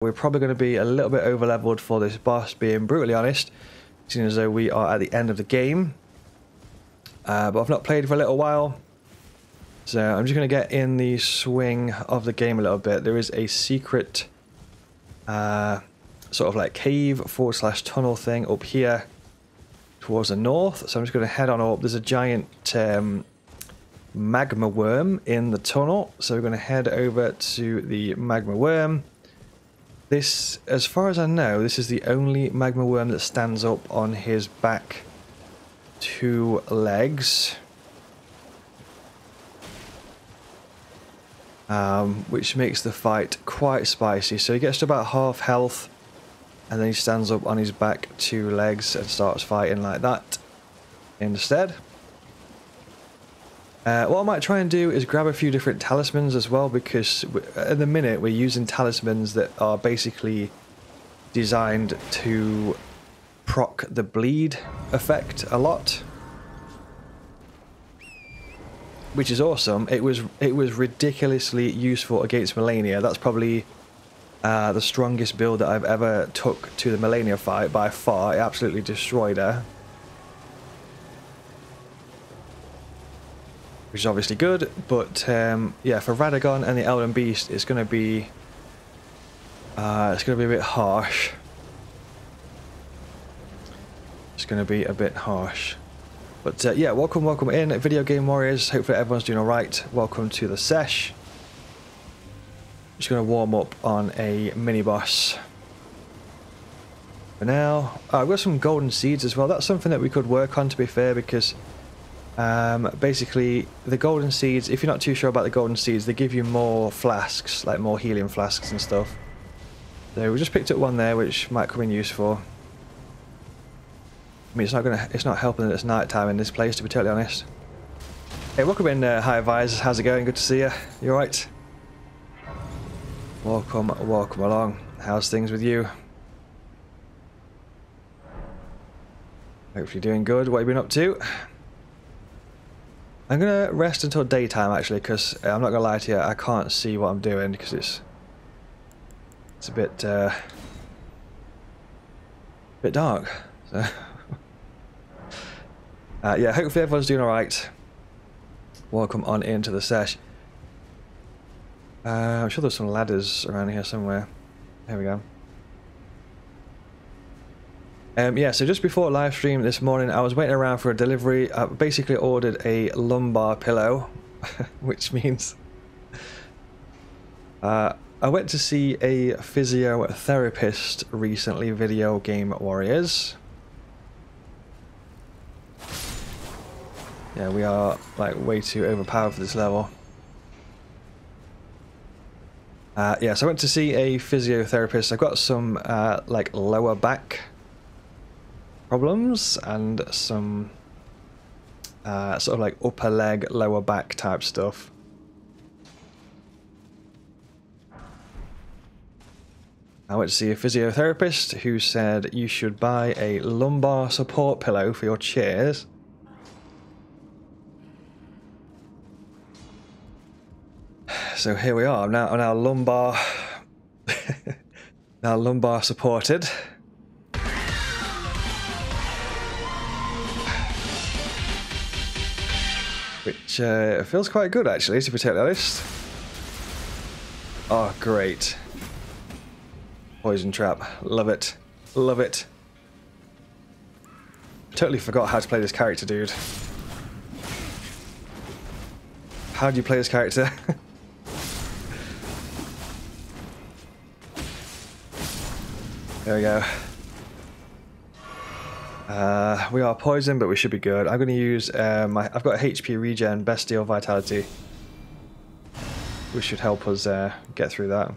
We're probably going to be a little bit over leveled for this boss, being brutally honest, seeing as though we are at the end of the game. But I've not played for a little while, so I'm just going to get in the swing of the game a little bit. There is a secret sort of like cave / tunnel thing up here towards the north, so I'm just going to head on up. There's a giant magma worm in the tunnel, so we're going to head over to the magma worm. This, as far as I know, this is the only magma worm that stands up on his back 2 legs. Which makes the fight quite spicy. So he gets to about half health, and then he stands up on his back 2 legs and starts fighting like that instead. What I might try and do is grab a few different talismans as well, because at the minute we're using talismans that are basically designed to proc the bleed effect a lot, which is awesome. It was ridiculously useful against Malenia. That's probably the strongest build that I've ever took to the Malenia fight by far. It absolutely destroyed her, which is obviously good, but yeah, for Radagon and the Elden Beast, it's going to be a bit harsh. It's going to be a bit harsh. But yeah, welcome in, Video Game Warriors. Hopefully everyone's doing alright. Welcome to the sesh. Just going to warm up on a mini-boss for now. I've got some golden seeds as well. That's something that we could work on, to be fair, because basically the golden seeds, if you're not too sure about the golden seeds, they give you more flasks, like more helium flasks and stuff. So we just picked up one there, which might come in useful. I mean, it's not helping that it's night time in this place, to be totally honest. Hey, welcome in, Hi Vise. How's it going? Good to see you. You alright? Welcome along. How's things with you? Hopefully doing good. What have you been up to? I'm gonna rest until daytime, actually, because I'm not gonna lie to you, I can't see what I'm doing because it's a bit dark. So yeah, hopefully everyone's doing all right. Welcome on into the sesh. I'm sure there's some ladders around here somewhere. There we go. Yeah, so just before live stream this morning, I was waiting around for a delivery. I basically ordered a lumbar pillow, which means I went to see a physiotherapist recently, Video Game Warriors. Yeah, we are like way too overpowered for this level. Yeah, so I went to see a physiotherapist. I've got some like lower back problems and some sort of like upper leg, lower back type stuff. I went to see a physiotherapist who said you should buy a lumbar support pillow for your chairs. So here we are. I'm now lumbar now lumbar supported. Which feels quite good, actually, to be totally honest. Oh, great. Poison trap. Love it. Love it. Totally forgot how to play this character, dude. How do you play this character? There we go. We are poisoned, but we should be good. I'm going to use I've got a HP regen, Bestial Vitality, which should help us get through that.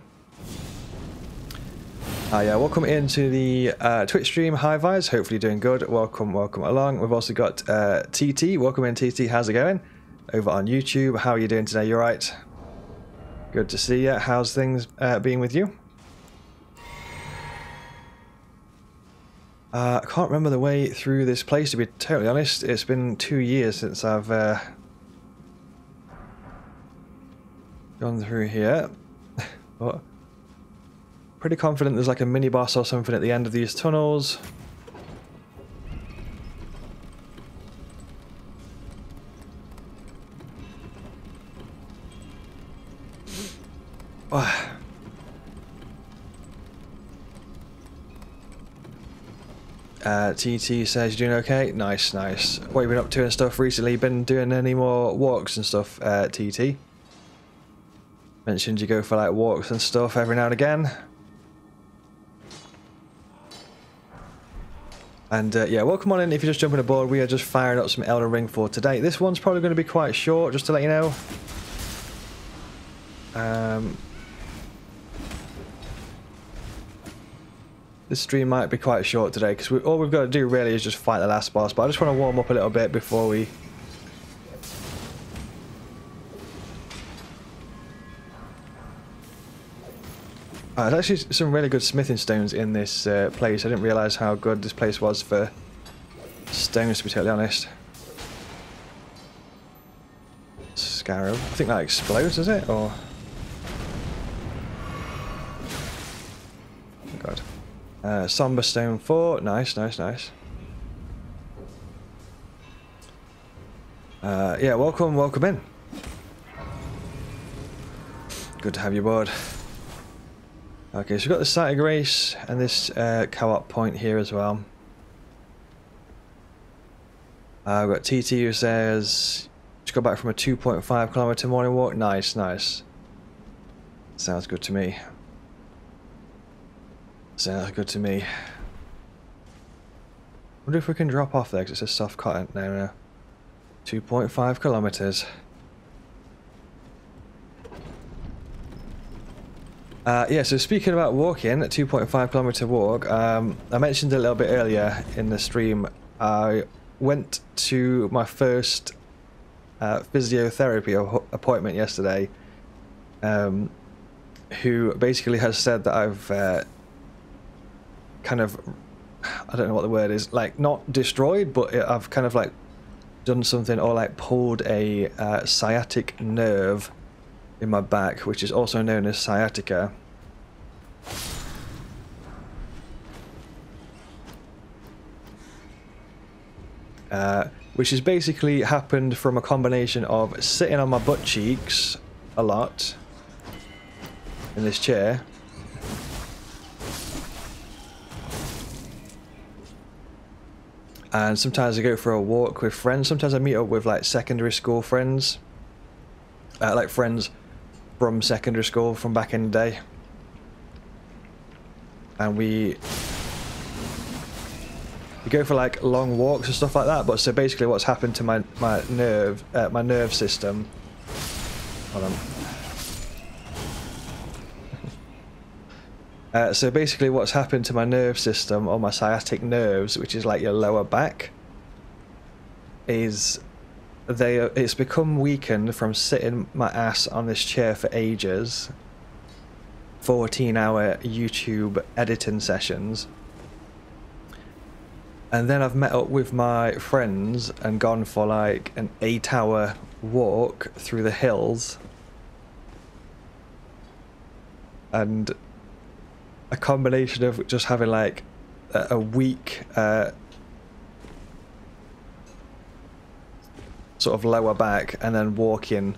Yeah, welcome into the Twitch stream, Hi Vise. Hopefully doing good. Welcome along. We've also got TT. Welcome in, TT. How's it going? Over on YouTube. How are you doing today? You alright? Good to see you. How's things being with you? I can't remember the way through this place, to be totally honest. It's been 2 years since I've gone through here. But Pretty confident there's like a mini boss or something at the end of these tunnels. Oh. TT says you're doing okay. Nice, nice. What have you been up to and stuff recently? Been doing any more walks and stuff, TT? Mentioned you go for like walks and stuff every now and again. And yeah, welcome on in if you're just jumping aboard. We are just firing up some Elden Ring for today. This one's probably going to be quite short, just to let you know. This stream might be quite short today because all we've got to do really is just fight the last boss. But I just want to warm up a little bit before we... there's actually some really good smithing stones in this place. I didn't realise how good this place was for stones, to be totally honest. Scarab. I think that explodes, does it? Or... oh god. Somber stone 4. Nice, nice, nice. Yeah, welcome, welcome in. Good to have you aboard. Okay, so we've got the site of grace and this co-op point here as well. We've got TT who says just got back from a 2.5 kilometer morning walk. Nice, nice. Sounds good to me. Sounds good to me. Wonder if we can drop off there because it says soft cotton. No, no. 2.5 kilometers. Yeah, so speaking about walking, a 2.5 kilometer walk, I mentioned a little bit earlier in the stream, I went to my first physiotherapy appointment yesterday, who basically has said that I've kind of, I don't know what the word is, like not destroyed, but I've kind of like done something or like pulled a sciatic nerve in my back, which is also known as sciatica. Which has basically happened from a combination of sitting on my butt cheeks a lot in this chair, and sometimes I go for a walk with friends. Sometimes I meet up with like secondary school friends, like friends from secondary school from back in the day, and we go for like long walks and stuff like that. But so basically what's happened to my nerve system, hold on. So basically what's happened to my nerve system, or my sciatic nerves, which is like your lower back, is it's become weakened from sitting my ass on this chair for ages, 14-hour YouTube editing sessions, and then I've met up with my friends and gone for like an 8-hour walk through the hills, and a combination of just having like a weak sort of lower back and then walking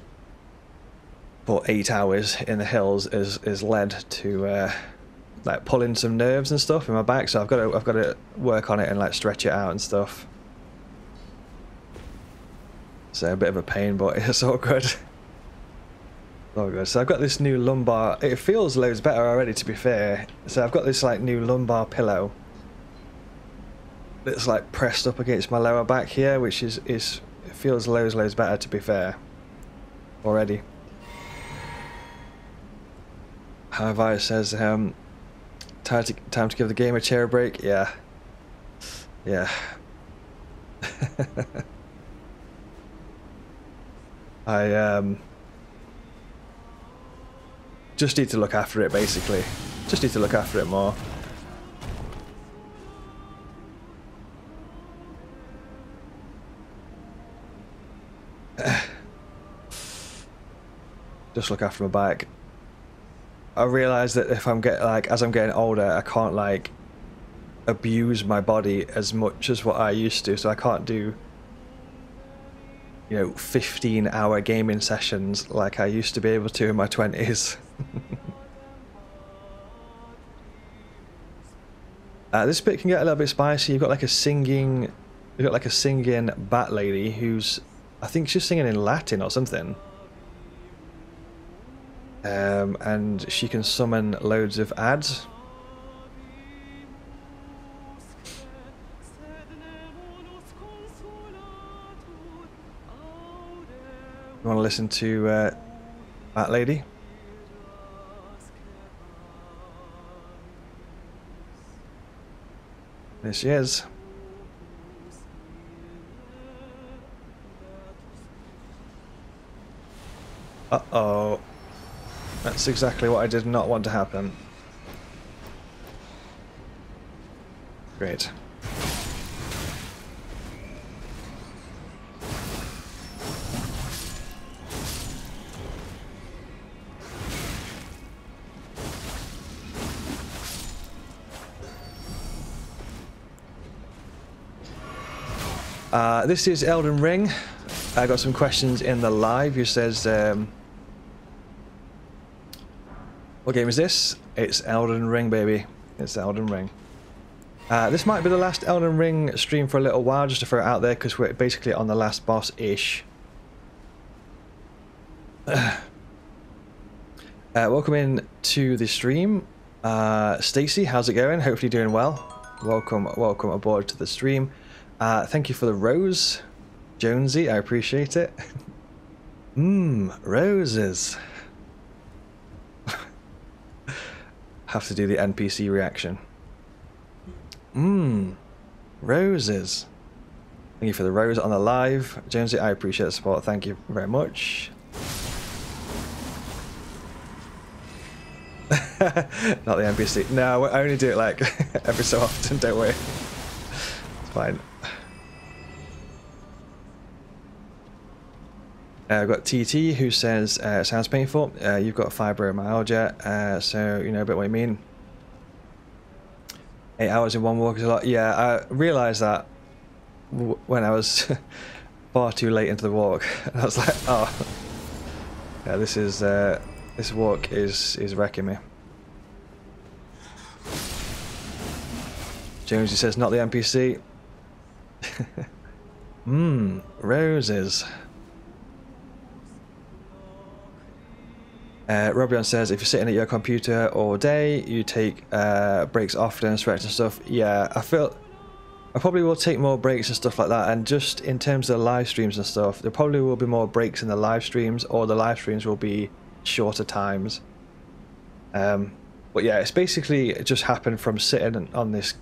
for 8 hours in the hills is led to like pulling some nerves and stuff in my back. So I've got to work on it and like stretch it out and stuff. So a bit of a pain, but it's all good. Oh good. So I've got this new lumbar. It feels loads better already, to be fair. So I've got this like new lumbar pillow that's like pressed up against my lower back here, which is it feels loads better, to be fair, already. Azzavhar says time to give the game a chair break. Yeah. I just need to look after it, basically. Just need to look after it more. Just look after my back. I realize that if I'm as I'm getting older, I can't like abuse my body as much as what I used to, so I can't do, you know, 15-hour gaming sessions like I used to be able to in my 20s. This bit can get a little bit spicy. You've got like a singing bat lady who's, I think she's singing in Latin or something. And she can summon loads of ads. You want to listen to Bat Lady? There she is. Uh-oh. That's exactly what I did not want to happen. Great. This is Elden Ring. I got some questions in the live who says, what game is this? It's Elden Ring, baby. It's Elden Ring. This might be the last Elden Ring stream for a little while, just to throw it out there, because we're basically on the last boss-ish. Welcome in to the stream. Stacy, how's it going? Hopefully doing well. Welcome aboard to the stream. Thank you for the rose, Jonesy. I appreciate it. Roses. Have to do the NPC reaction. Roses. Thank you for the rose on the live, Jonesy. I appreciate the support. Thank you very much. Not the NPC. No, I only do it like every so often. Don't worry. It's fine. I've got TT who says, sounds painful. You've got fibromyalgia, so you know a bit what I mean. 8 hours in one walk is a lot. Yeah, I realised that when I was far too late into the walk. And I was like, oh, yeah, this walk is wrecking me. Jonesy says, not the NPC. Roses. Robion says, if you're sitting at your computer all day, you take breaks often, stretch and stuff. Yeah, I feel I probably will take more breaks and stuff like that. And just in terms of live streams and stuff, there probably will be more breaks in the live streams, or the live streams will be shorter times. But yeah, it's basically just happened from sitting on this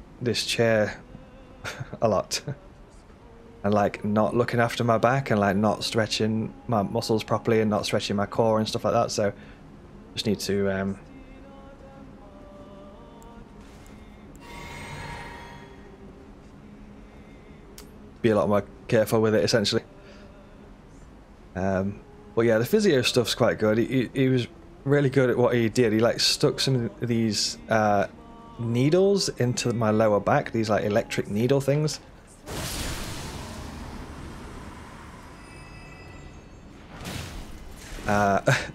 chair a lot. And like not looking after my back and like not stretching my muscles properly and not stretching my core and stuff like that. So just need to be a lot more careful with it, essentially. But yeah, the physio stuff's quite good. He was really good at what he did. He like stuck some of these needles into my lower back, these like electric needle things.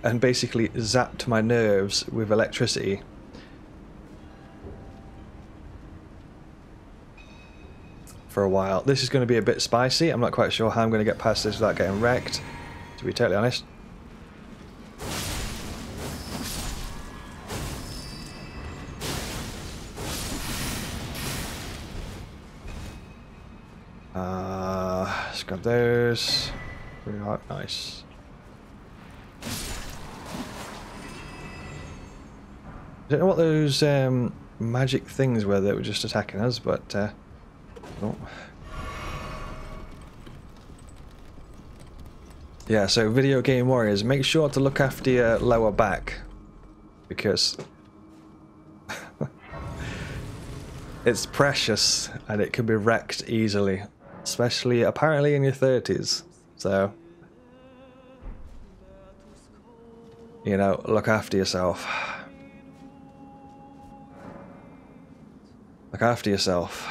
And basically zapped my nerves with electricity. For a while. This is going to be a bit spicy. I'm not quite sure how I'm going to get past this without getting wrecked, to be totally honest. Let's grab those. Pretty hard. Nice. I don't know what those magic things were that were just attacking us, but oh. Yeah, so video game warriors, make sure to look after your lower back, because it's precious and it can be wrecked easily, especially apparently in your 30s. So, you know, look after yourself. Look after yourself.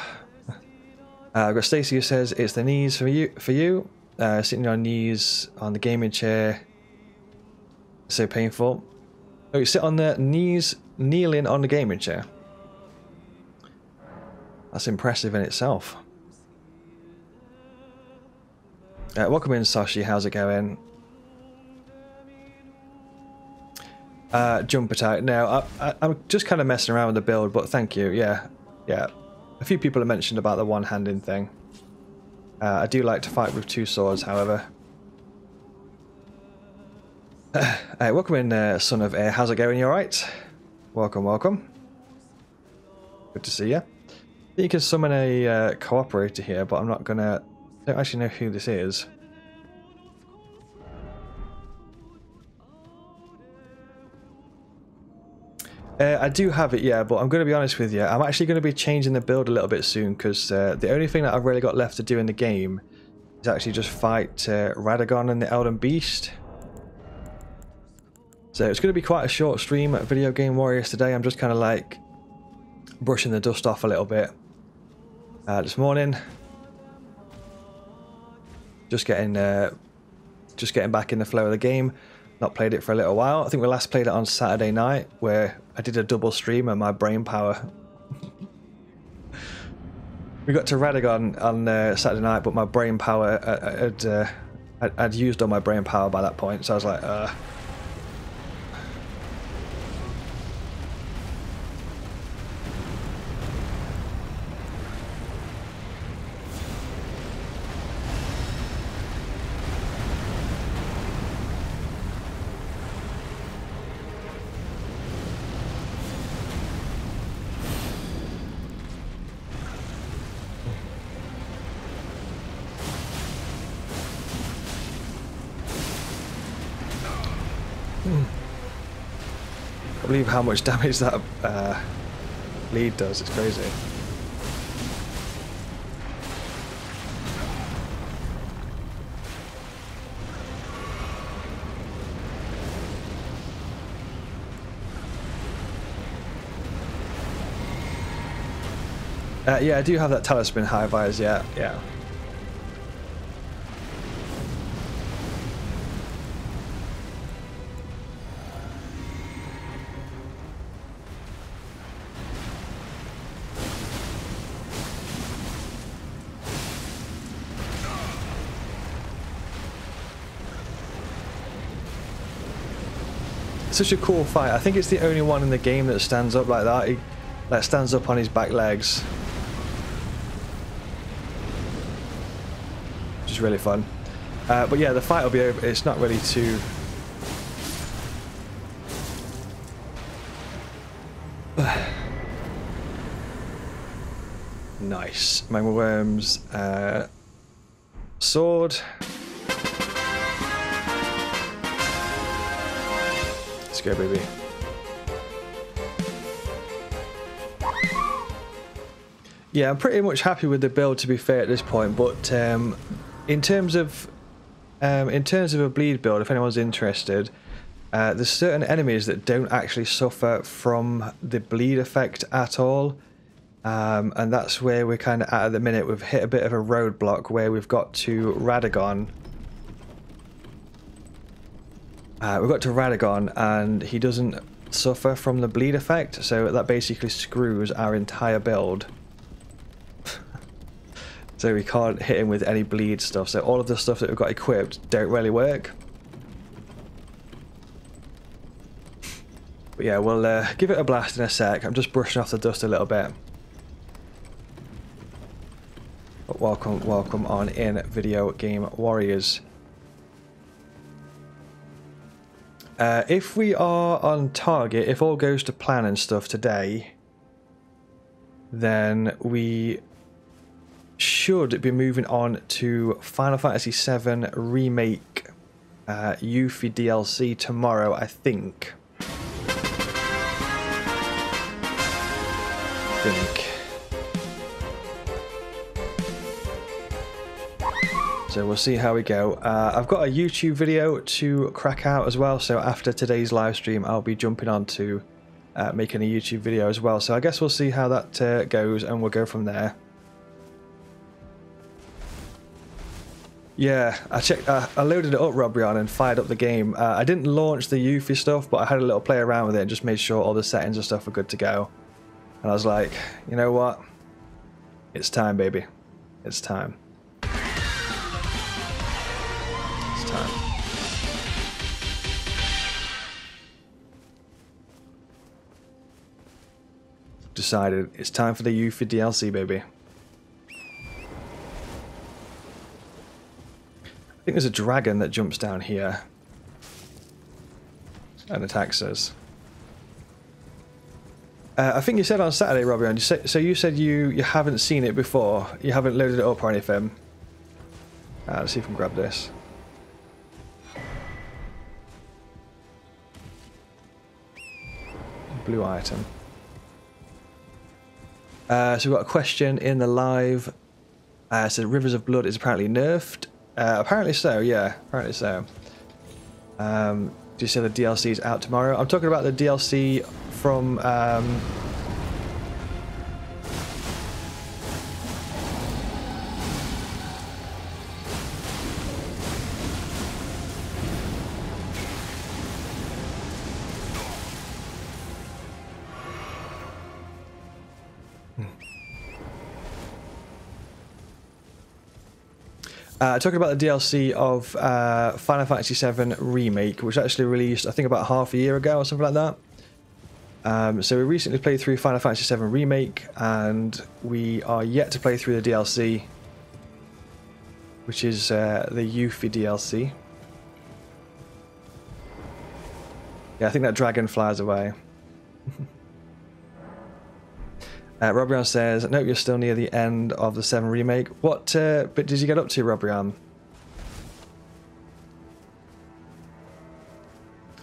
I've got Stacey who says it's the knees for you. Sitting on knees on the gaming chair. So painful. Oh, you sit on the knees, kneeling on the gaming chair. That's impressive in itself. Welcome in, Sashi. How's it going? Jump attack. No, I'm just kind of messing around with the build, but thank you. Yeah. A few people have mentioned about the one-handing thing. I do like to fight with two swords, however. Welcome in, Son of Air. How's it going? You alright? Welcome, welcome. Good to see you. You can summon a cooperator here, but I'm not gonna... I don't actually know who this is. I do have it, yeah, but I'm going to be honest with you. I'm actually going to be changing the build a little bit soon, because the only thing that I've really got left to do in the game is actually just fight Radagon and the Elden Beast. So it's going to be quite a short stream at Video Game Warriors today. I'm just kind of like brushing the dust off a little bit this morning. Just getting back in the flow of the game. Not played it for a little while. I think we last played it on Saturday night, where I did a double stream and my brain power. We got to Radagon on Saturday night, but my brain power I'd used all my brain power by that point, so I was like, I can't believe how much damage that lead does. It's crazy. Yeah, I do have that Talisman high vis. Yeah. Such a cool fight. I think it's the only one in the game that stands up like that. He stands up on his back legs. Which is really fun. But yeah, the fight will be over. It's not really too... Nice. Magma Worms. Sword. Let's go, baby. Yeah, I'm pretty much happy with the build, to be fair, at this point. But in terms of a bleed build, if anyone's interested, there's certain enemies that don't actually suffer from the bleed effect at all, and that's where we're kind of at the minute. We've hit a bit of a roadblock where we've got to Radagon. We've got to Radagon, and he doesn't suffer from the bleed effect, so that basically screws our entire build. So we can't hit him with any bleed stuff, so all of the stuff that we've got equipped don't really work. But yeah, we'll give it a blast in a sec. I'm just brushing off the dust a little bit. But welcome on in, Video Game Warriors. If we are on target, if all goes to plan and stuff today, then we should be moving on to Final Fantasy VII Remake Yuffie DLC tomorrow, I think. So we'll see how we go. I've got a YouTube video to crack out as well, so after today's live stream I'll be jumping on to making a YouTube video as well. So I guess we'll see how that goes, and we'll go from there. Yeah, I checked. I loaded it up, Robrion, and fired up the game. I didn't launch the Yuffie stuff, but I had a little play around with it and just made sure all the settings and stuff were good to go. And I was like, you know what? It's time, baby. It's time. It's time. Decided it's time for the Yuffie DLC, baby. I think there's a dragon that jumps down here and attacks us. I think you said on Saturday, Robbie, so you said you haven't seen it before. You haven't loaded it up or anything. Let's see if we can grab this. Blue item. So we've got a question in the live. It says Rivers of Blood is apparently nerfed. Apparently so, yeah. Apparently so. Do you say the DLC is out tomorrow? I'm talking about the DLC from... talking about the DLC of Final Fantasy VII Remake, which actually released, I think, about half a year ago or something like that. So we recently played through Final Fantasy VII Remake, and we are yet to play through the DLC, which is the Yuffie DLC. Yeah, I think that dragon flies away. Robrion says, nope, you're still near the end of the 7 remake. What bit did you get up to, Robrion?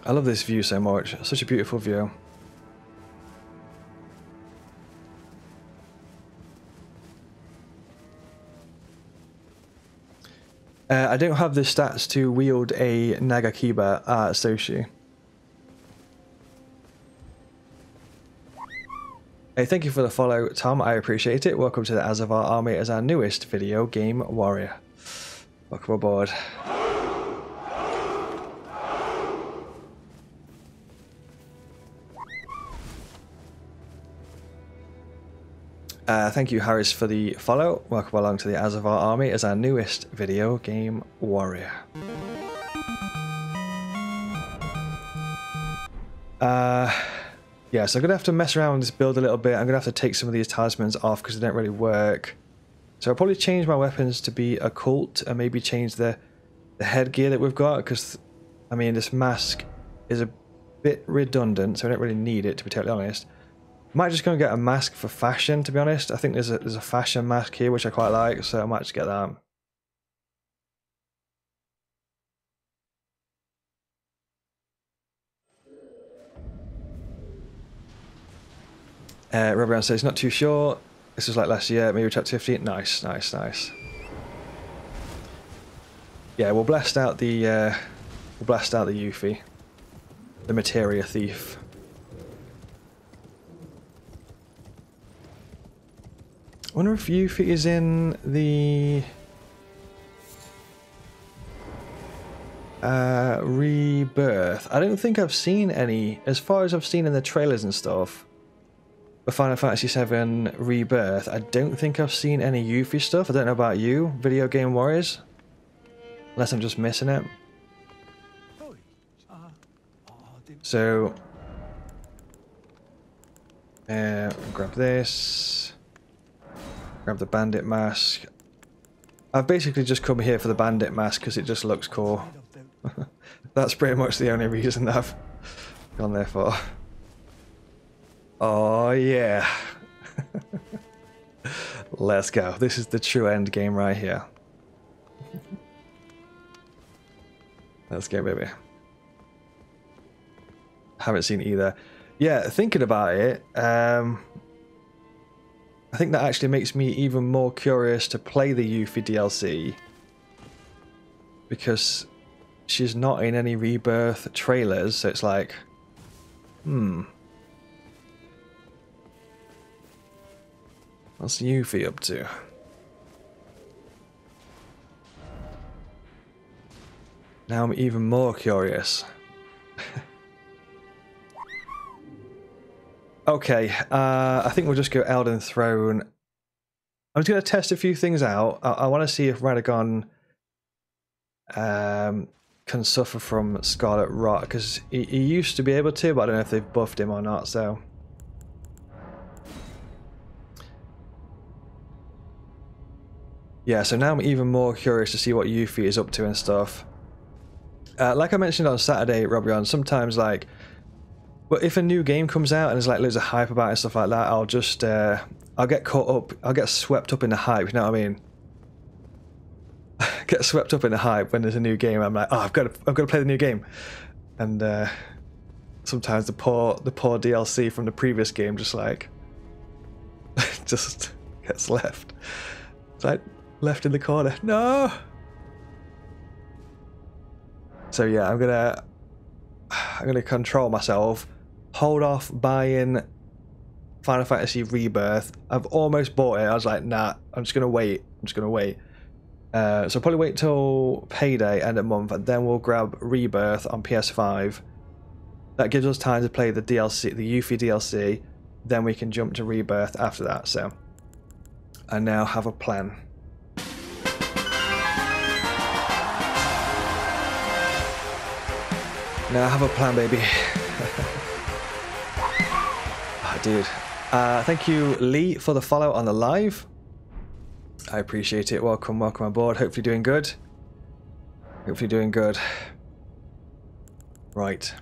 I love this view so much. Such a beautiful view. I don't have the stats to wield a Nagakiba, Soshi. Hey, thank you for the follow, Tom. I appreciate it. Welcome to the Azzavhar army as our newest video game warrior. Welcome aboard. Thank you, Harris, for the follow. Welcome along to the Azzavhar army as our newest video game warrior. Yeah, so I'm going to have to mess around with this build a little bit. I'm going to have to take some of these talismans off because they don't really work. So I'll probably change my weapons to be occult and maybe change the headgear that we've got, because, I mean, this mask is a bit redundant, so I don't really need it, to be totally honest. I might just go and get a mask for fashion, to be honest. I think there's a fashion mask here, which I quite like, so I might just get that. Robrion says, not too sure. This was like last year, maybe chapter 15. Nice, nice, nice. Yeah, we'll blast out the Yuffie, the materia thief. I wonder if Yuffie is in the Rebirth. I don't think I've seen any, as far as I've seen in the trailers and stuff. For Final Fantasy VII Rebirth, I don't think I've seen any Yuffie stuff. I don't know about you, Video Game Warriors. Unless I'm just missing it. So, grab this. Grab the bandit mask. I've basically just come here for the bandit mask because it just looks cool. That's pretty much the only reason that I've gone there for. Oh yeah. Let's go. This is the true end game right here. Let's go, baby. Haven't seen either. Yeah, thinking about it, I think that actually makes me even more curious to play the Yuffie DLC, because she's not in any Rebirth trailers, so it's like, What's Yuffie up to? Now I'm even more curious. Okay, I think we'll just go Elden Throne. I'm just going to test a few things out. I want to see if Radagon can suffer from Scarlet Rot, because he used to be able to, but I don't know if they've buffed him or not, so... Yeah, so now I'm even more curious to see what Yuffie is up to and stuff. Like I mentioned on Saturday, Robion, sometimes like... But if a new game comes out and there's like loads of hype about it and stuff like that, I'll just I'll get caught up, I'll get swept up in the hype, you know what I mean? Get swept up in the hype when there's a new game. I'm like, oh, I've got to play the new game. And sometimes the poor DLC from the previous game just like just gets left. It's like left in the corner. No. So yeah, I'm gonna control myself. Hold off buying Final Fantasy Rebirth. I've almost bought it. I was like, nah, I'm just gonna wait. So I'll probably wait till payday, end of month, and then we'll grab Rebirth on PS5. That gives us time to play the DLC, the Yuffie DLC. Then we can jump to Rebirth after that. So I now have a plan. Now I have a plan, baby. Oh, dude. Thank you, Lee, for the follow on the live. I appreciate it. Welcome aboard. Hopefully doing good. Right.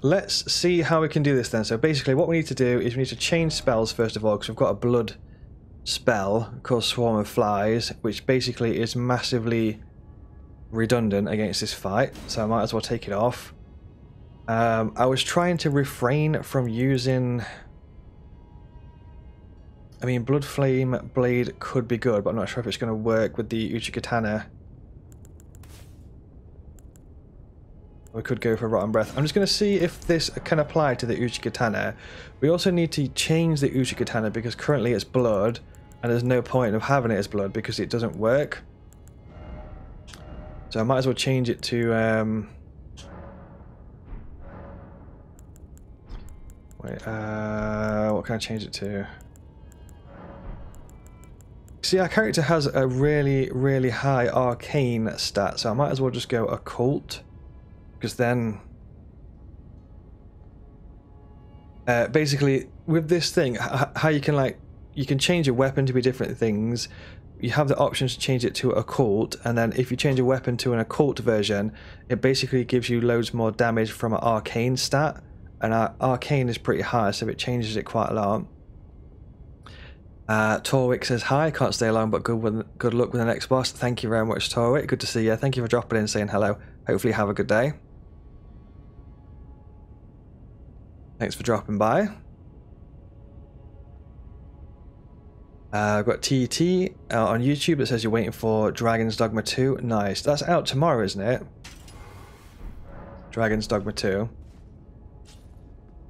Let's see how we can do this then. So basically what we need to do is we need to change spells first of all, because we've got a blood spell called Swarm of Flies, which basically is massively redundant against this fight, so I might as well take it off. I was trying to refrain from using... I mean, Blood Flame Blade could be good, but I'm not sure if it's going to work with the Uchigatana. We could go for Rotten Breath. I'm just going to see if this can apply to the Uchigatana. We also need to change the Uchigatana because currently it's blood, and there's no point of having it as blood because it doesn't work. So I might as well change it to... what can I change it to? See, our character has a really, really high arcane stat, so I might as well just go occult, because then basically with this thing, how you can you can change a weapon to be different things. You have the options to change it to occult, and then if you change a weapon to an occult version, it basically gives you loads more damage from an arcane stat, and our arcane is pretty high, so it changes it quite a lot. Torwick says hi, can't stay long, but good luck with the next boss. Thank you very much, Torwick. Good to see you. Thank you for dropping in and saying hello. Hopefully you have a good day. Thanks for dropping by. I've got TT on YouTube that says you're waiting for Dragon's Dogma 2. Nice. That's out tomorrow, isn't it? Dragon's Dogma 2.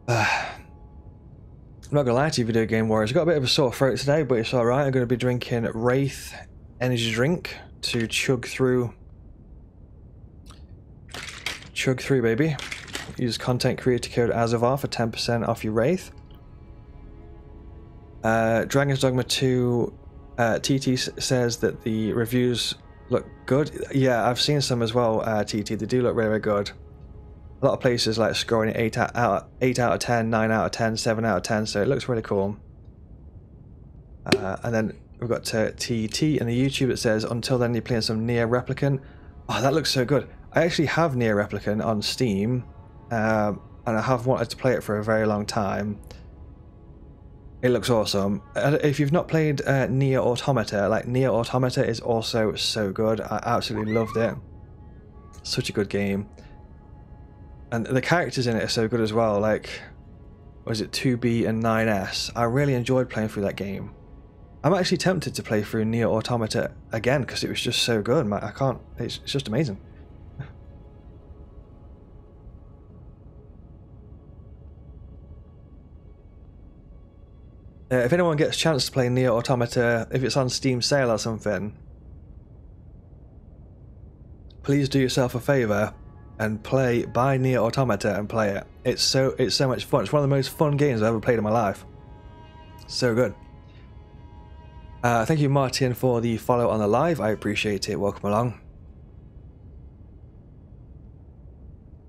I'm not gonna lie to you, video game warriors. I've got a bit of a sore throat today, but it's alright. I'm gonna be drinking Wraith energy drink to chug through. Chug through, baby. Use content creator code Azzavhar for 10% off your Wraith. Dragon's Dogma 2, TT says that the reviews look good. Yeah, I've seen some as well, TT. They do look really, really good. A lot of places like scoring it 8 out of 10, 9 out of 10, 7 out of 10, so it looks really cool. And then we've got TT and the YouTube that says, until then you're playing some Nier Replicant. Oh, that looks so good. I actually have Nier Replicant on Steam, and I have wanted to play it for a very long time. It looks awesome. If you've not played Nier Automata, Nier Automata is also so good. I absolutely loved it. Such a good game. And the characters in it are so good as well, was it 2B and 9S? I really enjoyed playing through that game. I'm actually tempted to play through Nier Automata again because it was just so good. I can't, it's just amazing. If anyone gets a chance to play Nier Automata, if it's on Steam sale or something, please do yourself a favour and buy Nier Automata and play it. It's so much fun. It's one of the most fun games I've ever played in my life. So good. Thank you, Martin, for the follow on the live. I appreciate it. Welcome along.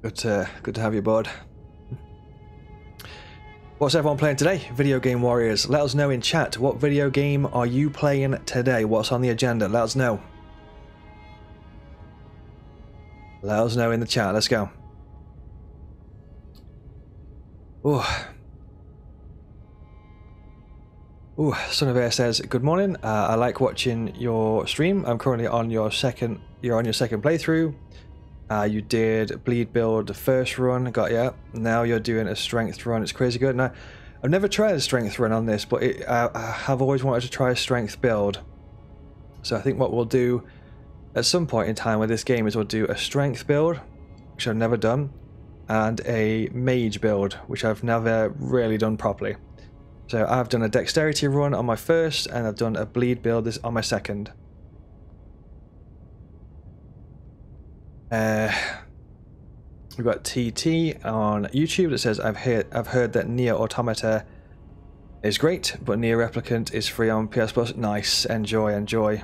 Good to have you aboard. What's everyone playing today? Video Game Warriors. Let us know in chat. What video game are you playing today? What's on the agenda? Let us know. Let us know in the chat. Let's go. Son of Air says, good morning. I like watching your stream. I'm currently on your second. You're on your second playthrough. You did bleed build the first run, got ya. Now you're doing a strength run. It's crazy good. Now, I've never tried a strength run on this, but I have always wanted to try a strength build. So I think what we'll do at some point in time with this game is we'll do a strength build, which I've never done, and a mage build, which I've never really done properly. So I've done a dexterity run on my first, and I've done a bleed build on my second. We've got TT on YouTube that says, I've heard that Nier Automata is great, but Nier Replicant is free on PS Plus. Nice, enjoy.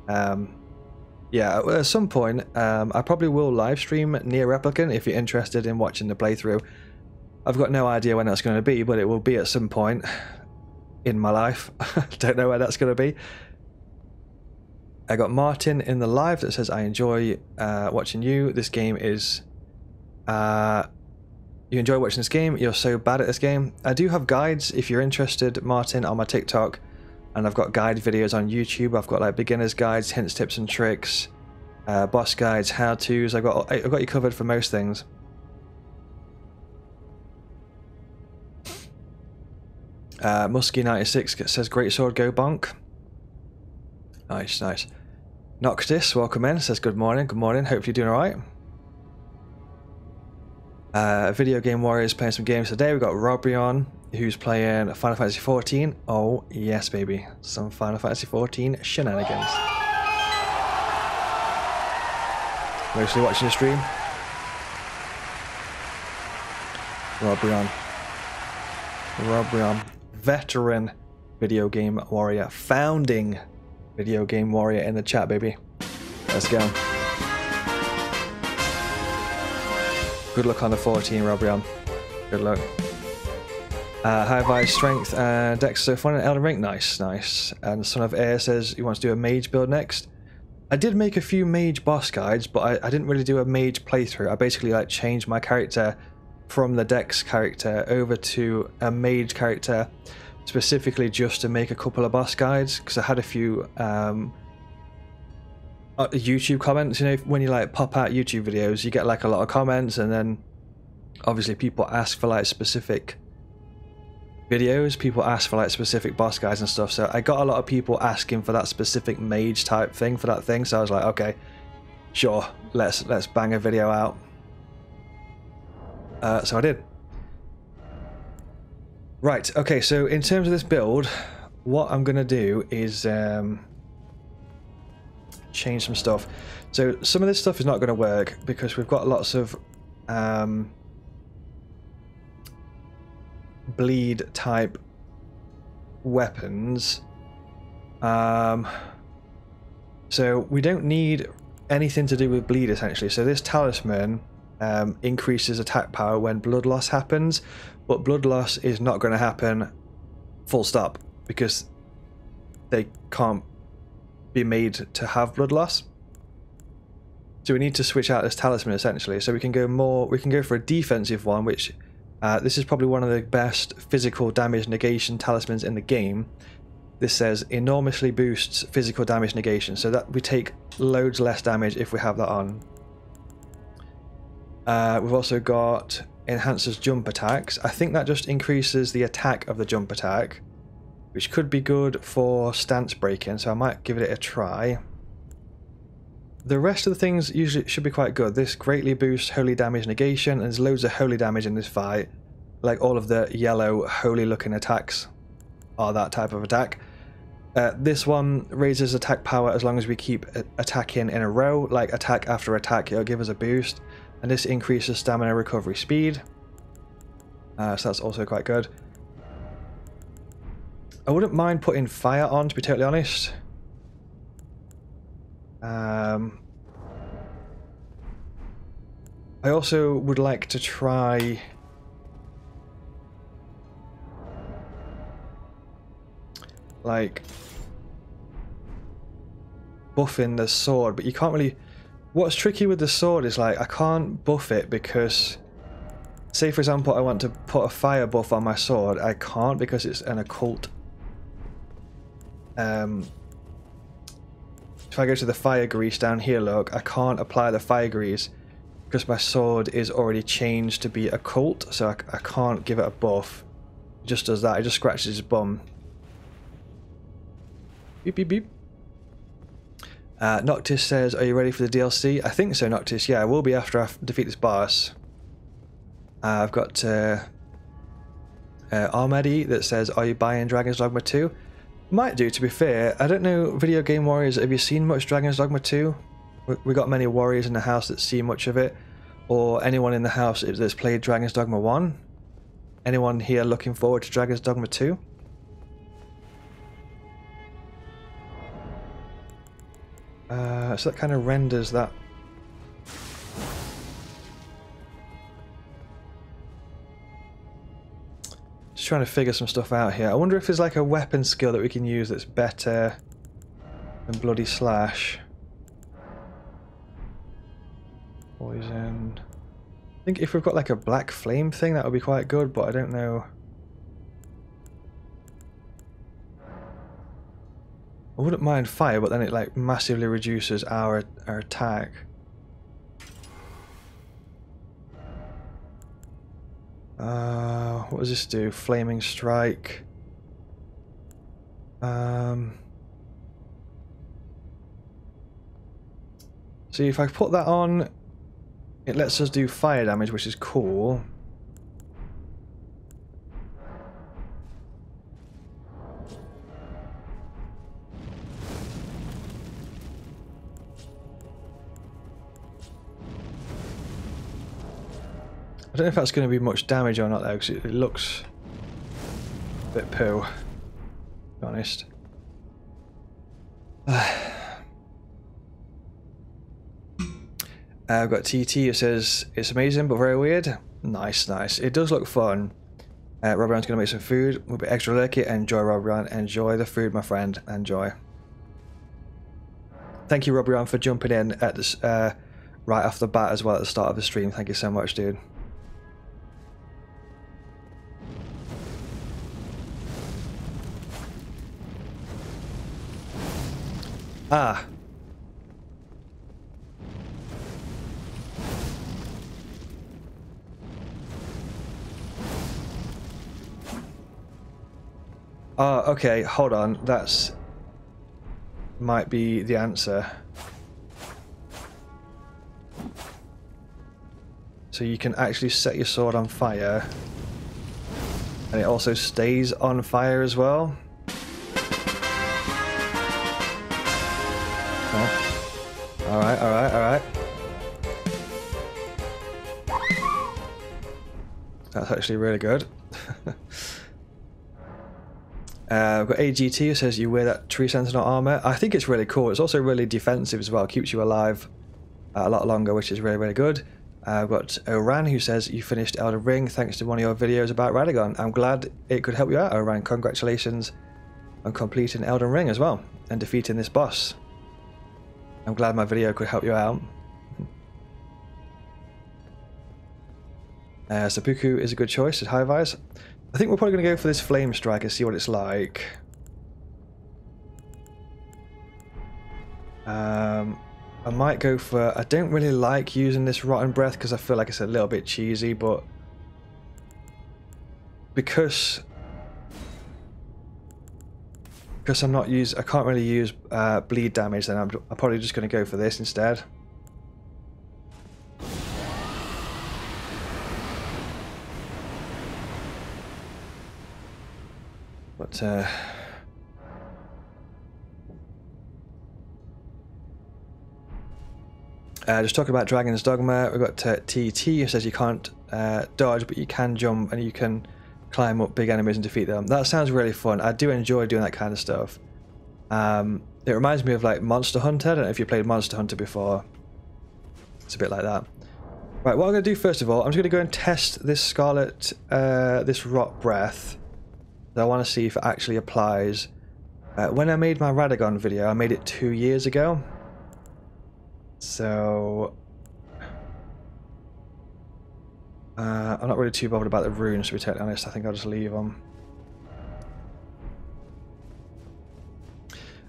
Yeah, at some point, I probably will live stream Nier Replicant if you're interested in watching the playthrough. I've got no idea when that's going to be, but it will be at some point in my life. Don't know where that's going to be. I got Martin in the live that says, I enjoy watching you. This game is... you enjoy watching this game. You're so bad at this game. I do have guides if you're interested, Martin, on my TikTok. And I've got guide videos on YouTube. I've got like beginner's guides, hints, tips and tricks, boss guides, how-tos. I've got you covered for most things. Muskie96 says, great sword, go bonk. Nice. Noctis, welcome in, says good morning. Hope you're doing alright. Video Game Warriors playing some games today. We've got Robrion, who's playing Final Fantasy XIV. Oh, yes, baby. Some Final Fantasy XIV shenanigans. Mostly watching the stream. Robrion. Veteran Video Game Warrior. Founding Video Game Warrior in the chat, baby. Let's go. Good luck on the 14, Robrion. Good luck. High Vice Strength and Dex so fun in Elden Ring. Nice. And Son of Air says he wants to do a mage build next. I did make a few mage boss guides, but I didn't really do a mage playthrough. I basically like changed my character from the Dex character over to a mage character, specifically just to make a couple of boss guides, because I had a few YouTube comments. You know, when you like pop out YouTube videos, you get like a lot of comments, and then obviously people ask for like specific videos, people ask for like specific boss guides and stuff. So I got a lot of people asking for that specific mage type thing for that thing, so I was like, okay, sure, let's bang a video out. So I did. Right, okay, so in terms of this build, what I'm gonna do is change some stuff. So some of this stuff is not going to work because we've got lots of bleed type weapons. So we don't need anything to do with bleed essentially. So this talisman increases attack power when blood loss happens, but blood loss is not going to happen full stop because they can't be made to have blood loss. So we need to switch out this talisman essentially. So we can go for a defensive one, which this is probably one of the best physical damage negation talismans in the game. This says enormously boosts physical damage negation, so that we take loads less damage if we have that on. We've also got enhances jump attacks. I think that just increases the attack of the jump attack, which could be good for stance breaking, so I might give it a try. The rest of the things usually should be quite good. This greatly boosts holy damage negation, and there's loads of holy damage in this fight, like all of the yellow holy looking attacks. are that type of attack. This one raises attack power as long as we keep attacking in a row, like attack after attack. It'll give us a boost, and this increases stamina recovery speed. So that's also quite good. I wouldn't mind putting fire on, to be totally honest. I also would like to try like buffing the sword, but you can't really. What's tricky with the sword is like I can't buff it because, say for example, I want to put a fire buff on my sword. I can't because it's an occult. If I go to the fire grease down here, look, I can't apply the fire grease because my sword is already changed to be occult, so I can't give it a buff. It just does that. It just scratches his bum. Beep beep beep. Noctis says, "Are you ready for the DLC?" I think so, Noctis. Yeah, I will be after I defeat this boss. I've got Armedy that says, "Are you buying Dragon's Dogma 2?" Might do, to be fair. I don't know, Video Game Warriors, have you seen much Dragon's Dogma 2? We got many warriors in the house that see much of it. Or anyone in the house that's played Dragon's Dogma 1? Anyone here looking forward to Dragon's Dogma 2? So that kind of renders that. Just trying to figure some stuff out here. I wonder if there's like a weapon skill that we can use that's better than Bloody Slash. Poison. I think if we've got like a black flame thing, that would be quite good, but I don't know. I wouldn't mind fire, but then it like massively reduces our attack. What does this do? Flaming Strike. See, if I put that on, it lets us do fire damage, which is cool. I don't know if that's going to be much damage or not though, because it looks a bit poo, to be honest. I've got TT who says, "It's amazing but very weird." Nice, nice. It does look fun. Robrian's going to make some food. We'll be extra lucky. Enjoy, Robrian. Enjoy the food, my friend. Enjoy. Thank you, Robrian, for jumping in at this right off the bat as well at the start of the stream. Thank you so much, dude. Ah. Oh, okay, hold on. That's might be the answer. So you can actually set your sword on fire. And it also stays on fire as well. Alright, alright, alright. That's actually really good. We've got AGT who says you wear that Tree Sentinel armor. I think it's really cool. It's also really defensive as well. Keeps you alive a lot longer, which is really, really good. I've got Oran who says you finished Elden Ring thanks to one of your videos about Radagon. I'm glad it could help you out, Oran. Congratulations on completing Elden Ring as well and defeating this boss. I'm glad my video could help you out. Seppuku is a good choice at High Vise. I think we're probably going to go for this Flame Strike and see what it's like. I might go for... I don't really like using this Rotten Breath because I feel like it's a little bit cheesy, but... Because I'm not I can't really use bleed damage, then I'm probably just going to go for this instead. But just talking about Dragon's Dogma, we've got TT who says you can't dodge, but you can jump and you can climb up big enemies and defeat them. That sounds really fun. I do enjoy doing that kind of stuff. It reminds me of like Monster Hunter. I don't know if you played Monster Hunter before. It's a bit like that. Right, what I'm going to do first of all, I'm just going to go and test this Scarlet, this Rot Breath. I want to see if it actually applies. When I made my Radagon video, I made it 2 years ago. So I'm not really too bothered about the runes, to be totally honest. I think I'll just leave them.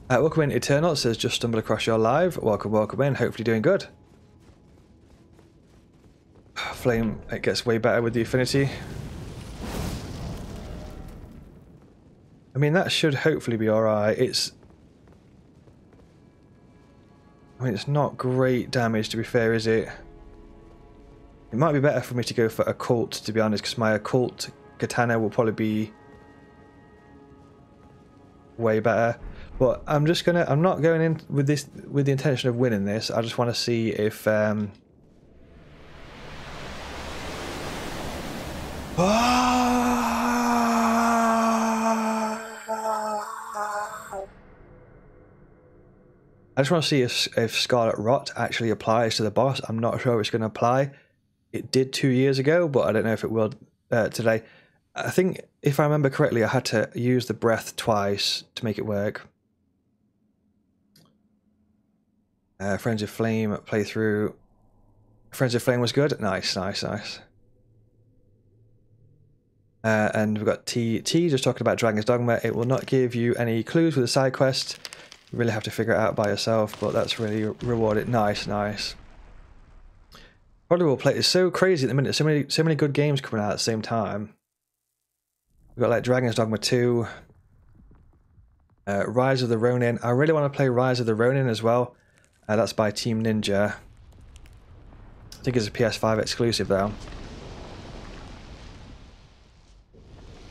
Welcome in, Eternal. It says just stumbled across your live. Welcome, welcome in. Hopefully doing good. Flame, it gets way better with the affinity. I mean, that should hopefully be alright. It's not great damage, to be fair, is it? It might be better for me to go for Occult, to be honest, because my Occult Katana will probably be way better. But I'm not going in with this with the intention of winning this. I just want to see if I just want to see if Scarlet Rot actually applies to the boss. I'm not sure it's going to apply. It did 2 years ago, but I don't know if it will today. I think, if I remember correctly, I had to use the breath twice to make it work. Friends of Flame playthrough. Friends of Flame was good. Nice, nice, nice. And we've got TT just talking about Dragon's Dogma. It will not give you any clues with the side quest. You really have to figure it out by yourself, but that's really rewarded. Nice, nice. Probably will play. It's so crazy at the minute. So many good games coming out at the same time. We've got like Dragon's Dogma 2, Rise of the Ronin. I really want to play Rise of the Ronin as well. That's by Team Ninja. I think it's a PS5 exclusive though.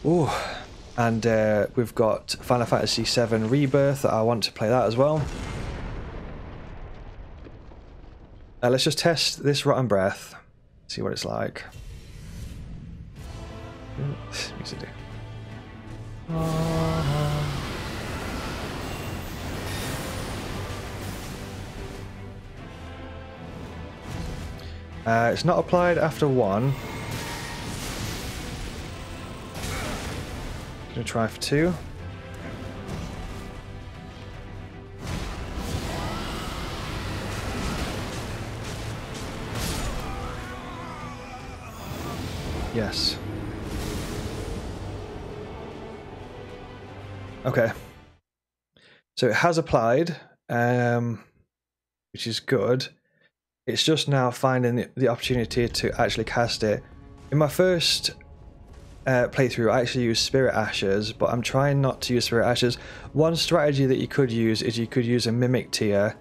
Ooh, and we've got Final Fantasy VII Rebirth. I want to play that as well. Let's just test this Rotten Breath. See what it's like. Music. It's not applied after 1. Gonna try for 2. Yes. Okay. So it has applied, which is good. It's just now finding the opportunity to actually cast it. In my first playthrough, I actually used Spirit Ashes, but I'm trying not to use Spirit Ashes. One strategy that you could use is you could use a Mimic Tear,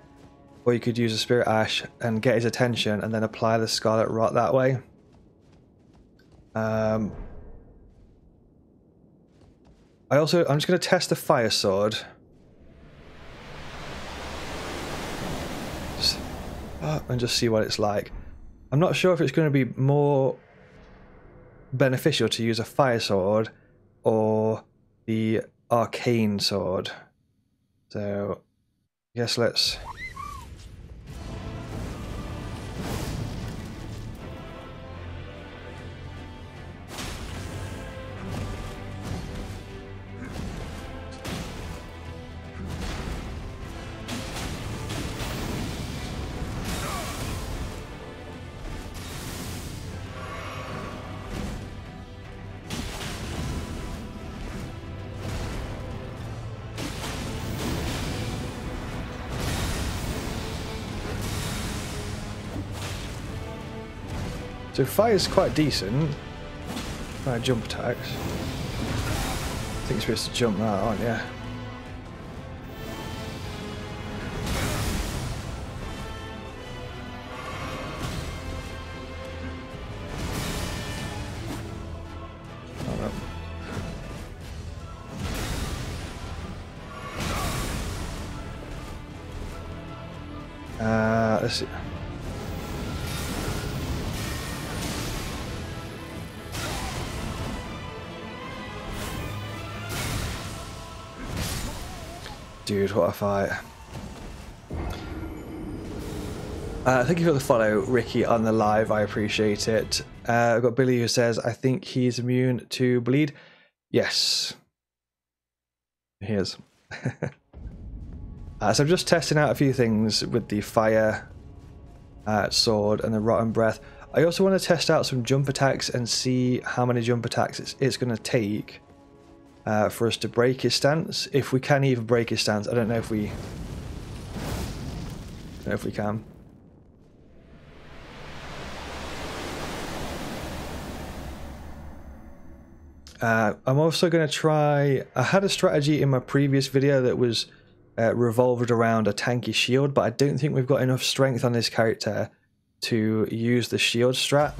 or you could use a Spirit Ash and get his attention and then apply the Scarlet Rot that way. I'm just going to test the Fire Sword. And just see what it's like. I'm not sure if it's going to be more beneficial to use a Fire Sword or the Arcane Sword. So, I guess let's... So fire's quite decent. Fire jump attacks. I think you're supposed to jump that, aren't you? Oh, no. Let's see. Dude, what a fight. Thank you for the follow, Ricky, on the live. I appreciate it. I've got Billy who says, I think he's immune to bleed. Yes. He is. So I'm just testing out a few things with the fire sword and the rotten breath. I also want to test out some jump attacks and see how many jump attacks it's going to take for us to break his stance. If we can even break his stance. I don't know if we can. I'm also going to try... I had a strategy in my previous video that was revolved around a tanky shield, but I don't think we've got enough strength on this character to use the shield strat.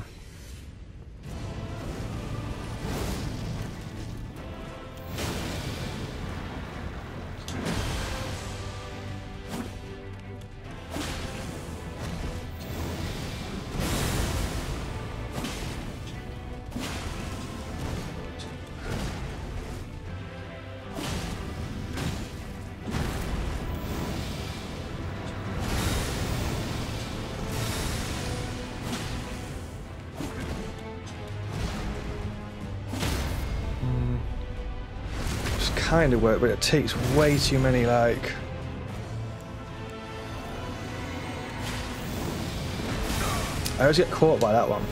Kind of work, but it takes way too many, like... I always get caught by that one.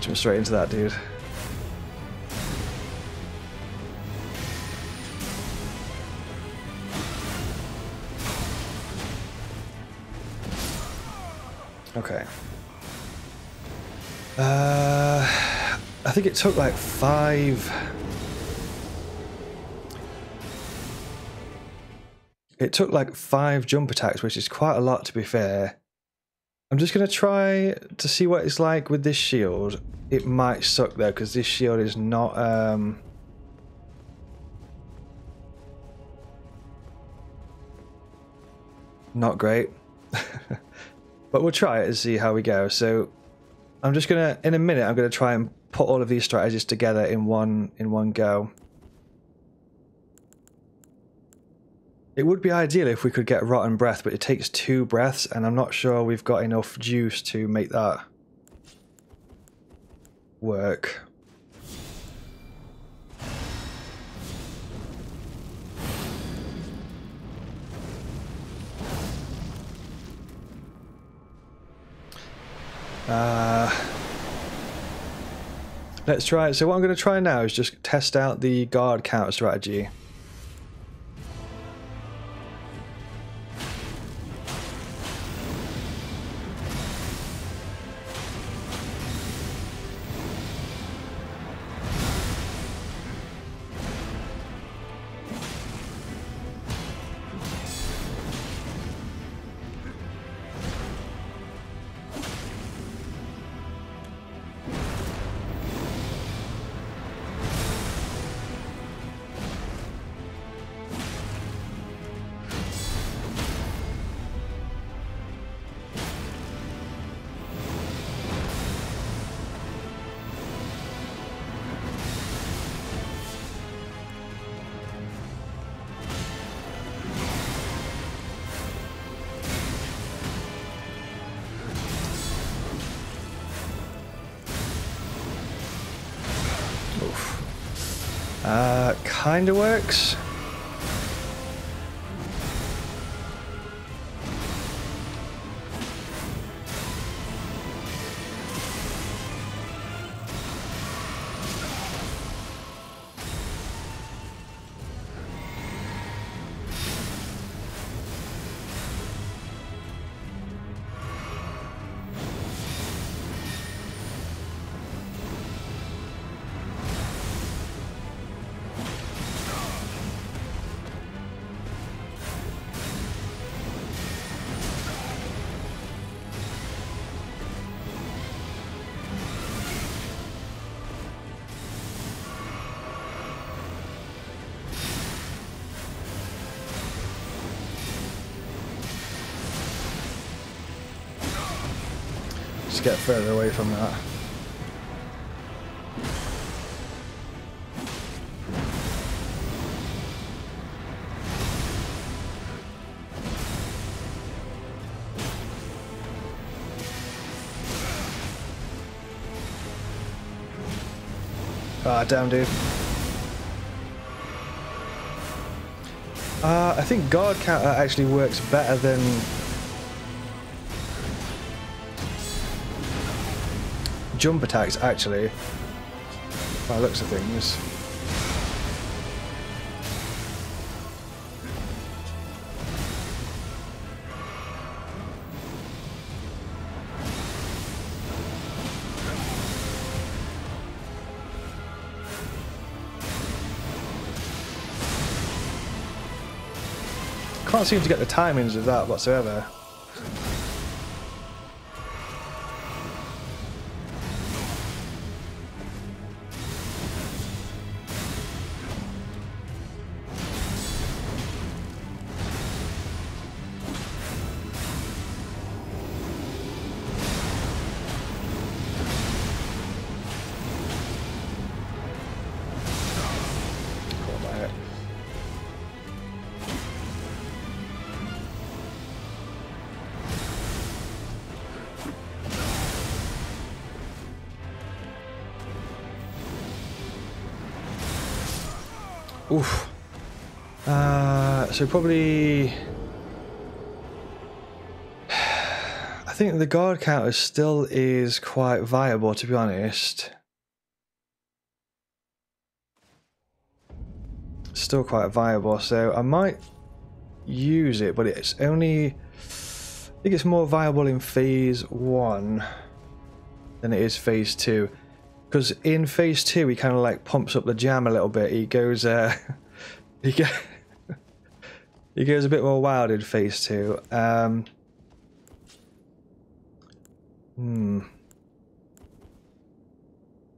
Jump straight into that, dude. Okay. I think it took like 5... It took like 5 jump attacks, which is quite a lot, to be fair. I'm just going to try to see what it's like with this shield. It might suck though, because this shield is not... not great. But we'll try it and see how we go. So I'm just going to, in a minute, I'm going to try and put all of these strategies together in one go. It would be ideal if we could get rotten breath, but it takes 2 breaths, and I'm not sure we've got enough juice to make that work. Let's try it. So what I'm going to try now is just test out the guard counter strategy. Kinda works. to get further away from that. Ah, damn, dude. I think guard counter actually works better than jump attacks, actually, by the looks of things. Can't seem to get the timings of that whatsoever. Oof. So probably... I think the guard counter still is quite viable, to be honest. Still quite viable, so I might use it, but it's only... I think it's more viable in phase 1 than it is phase 2. Because in phase 2 he kind of like pumps up the jam a little bit. He goes he goes a bit more wild in phase 2.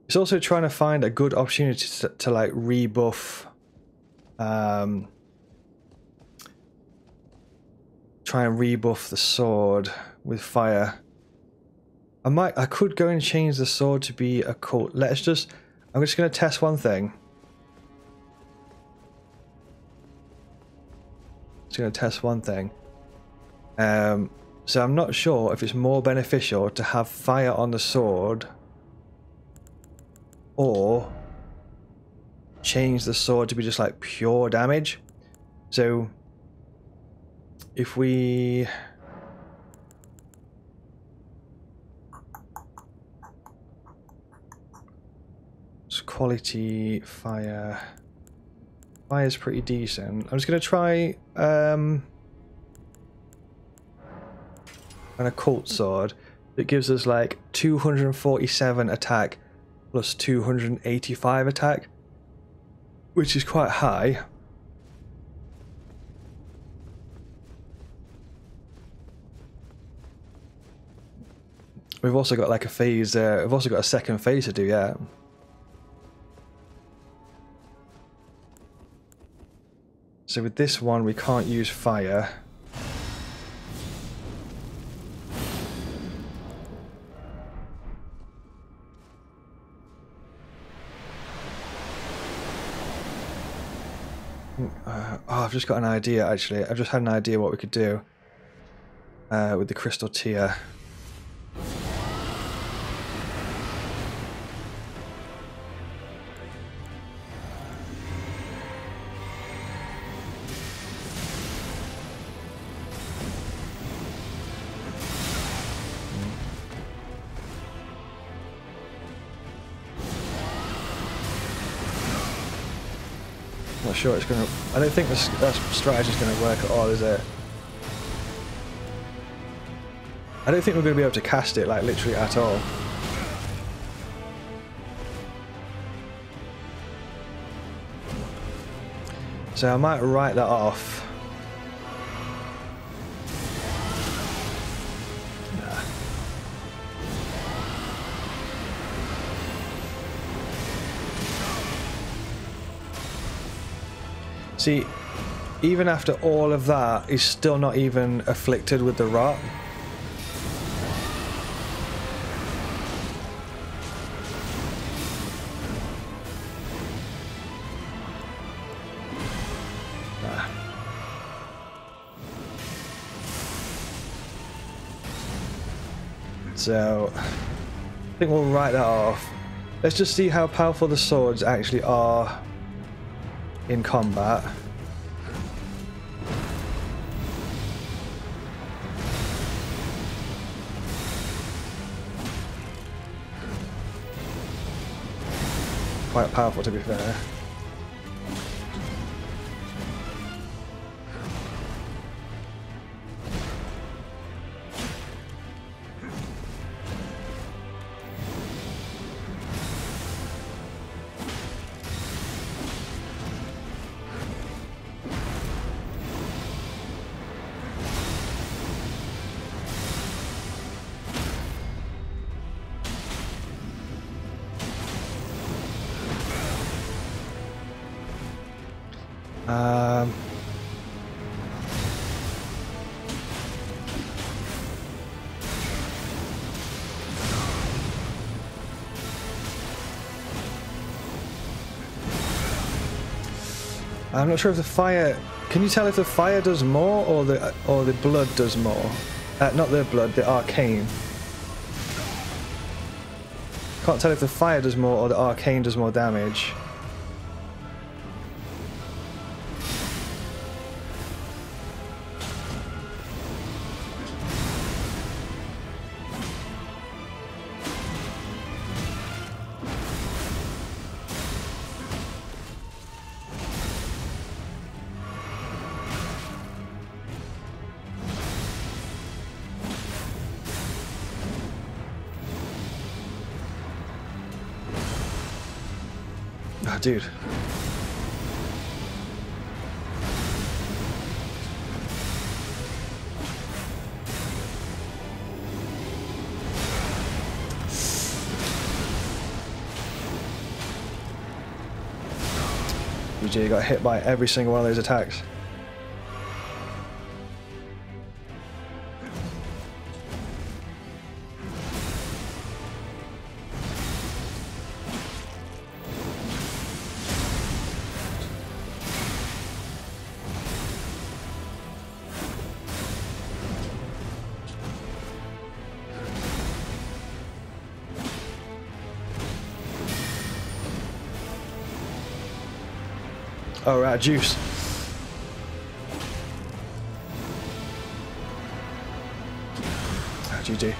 It's also trying to find a good opportunity to like rebuff, try and rebuff the sword with fire. I could go and change the sword to be a cult. I'm just going to test one thing. Just going to test one thing. So I'm not sure if it's more beneficial to have fire on the sword or change the sword to be just like pure damage. So if we... quality fire. Fire's pretty decent. I'm just gonna try an occult sword that gives us like 247 attack plus 285 attack, which is quite high. We've also got like a phase. We've also got a second phase to do. Yeah. So with this one, we can't use fire. I've just got an idea, actually. I've just had an idea what we could do with the crystal tier. Not sure it's gonna. I don't think that strategy's gonna work at all, is it? I don't think we're gonna be able to cast it like literally at all. So I might write that off. See, even after all of that, he's still not even afflicted with the rot. Nah. So I think we'll write that off. Let's just see how powerful the swords actually are in combat. Quite powerful, to be fair. I'm not sure if the fire... Can you tell if the fire does more or the blood does more? Not the blood, the arcane. Can't tell if the fire does more or the arcane does more damage. Oh, dude. UJ got hit by every single one of those attacks. Oh, right, juice. Oh, GG.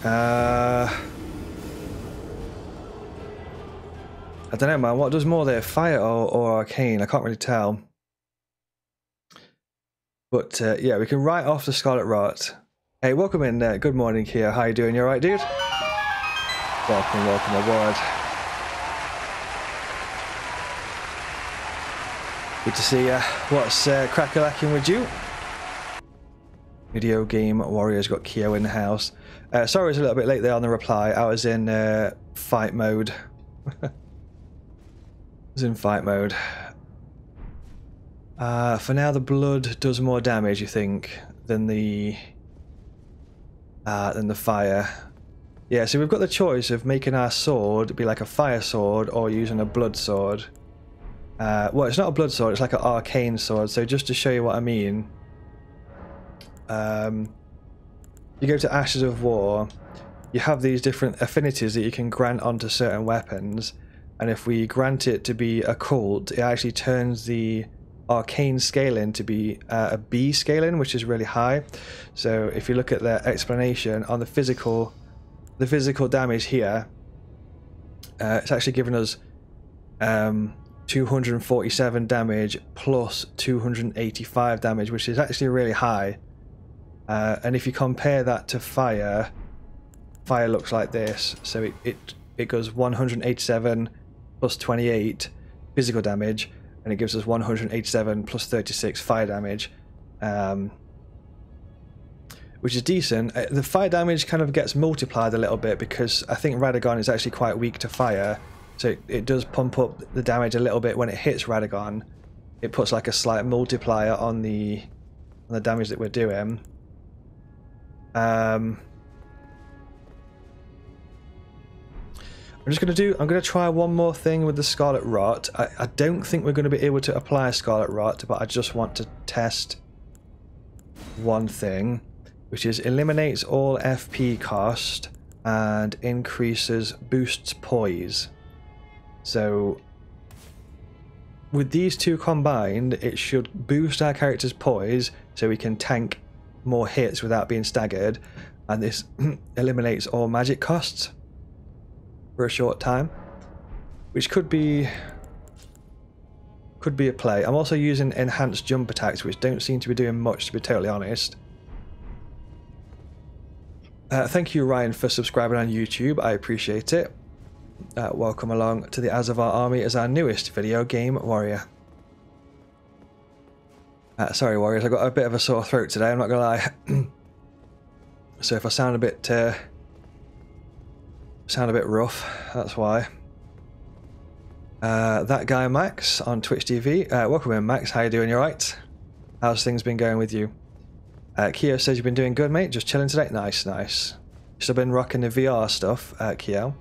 I don't know, man. What does more there, fire or arcane? I can't really tell. But yeah, we can write off the Scarlet Rot. Hey, welcome in. Good morning, Kia. How you doing? You alright, dude? Welcome aboard. Good to see you. What's crack-a-lacking with you? Video Game Warriors got Kyo in the house. Sorry I was a little bit late there on the reply. I was in fight mode. For now, the blood does more damage, you think, than the fire. Yeah, so we've got the choice of making our sword be like a fire sword or using a blood sword. Well, it's not a blood sword, it's like an arcane sword. So just to show you what I mean, you go to Ashes of War, you have these different affinities that you can grant onto certain weapons, and if we grant it to be occult, it actually turns the arcane scaling to be a B scaling, which is really high. So if you look at the explanation on the physical damage here, it's actually given us 247 damage plus 285 damage, which is actually really high. And if you compare that to fire looks like this. So it goes 187 plus 28 physical damage, and it gives us 187 plus 36 fire damage, which is decent. The fire damage kind of gets multiplied a little bit because I think Radagon is actually quite weak to fire, so it does pump up the damage a little bit when it hits Radagon. It puts like a slight multiplier on the damage that we're doing. I'm gonna try one more thing with the Scarlet Rot. I don't think we're gonna be able to apply Scarlet Rot, but I just want to test one thing, which is eliminates all FP cost and increases boosts poise. So with these two combined, it should boost our character's poise so we can tank more hits without being staggered, and this eliminates all magic costs for a short time, which could be a play. I'm also using enhanced jump attacks, which don't seem to be doing much, to be totally honest. Thank you, Ryan, for subscribing on YouTube. I appreciate it. Welcome along to the Azzavhar army as our newest video game warrior. Sorry, warriors, I got a bit of a sore throat today, I'm not gonna lie. So if I sound a bit rough, that's why. That guy Max on Twitch TV. Welcome in, Max. How you doing? You alright? How's things been going with you? Keo says you've been doing good, mate. Just chilling today. Nice, nice. Still been rocking the VR stuff, Keo.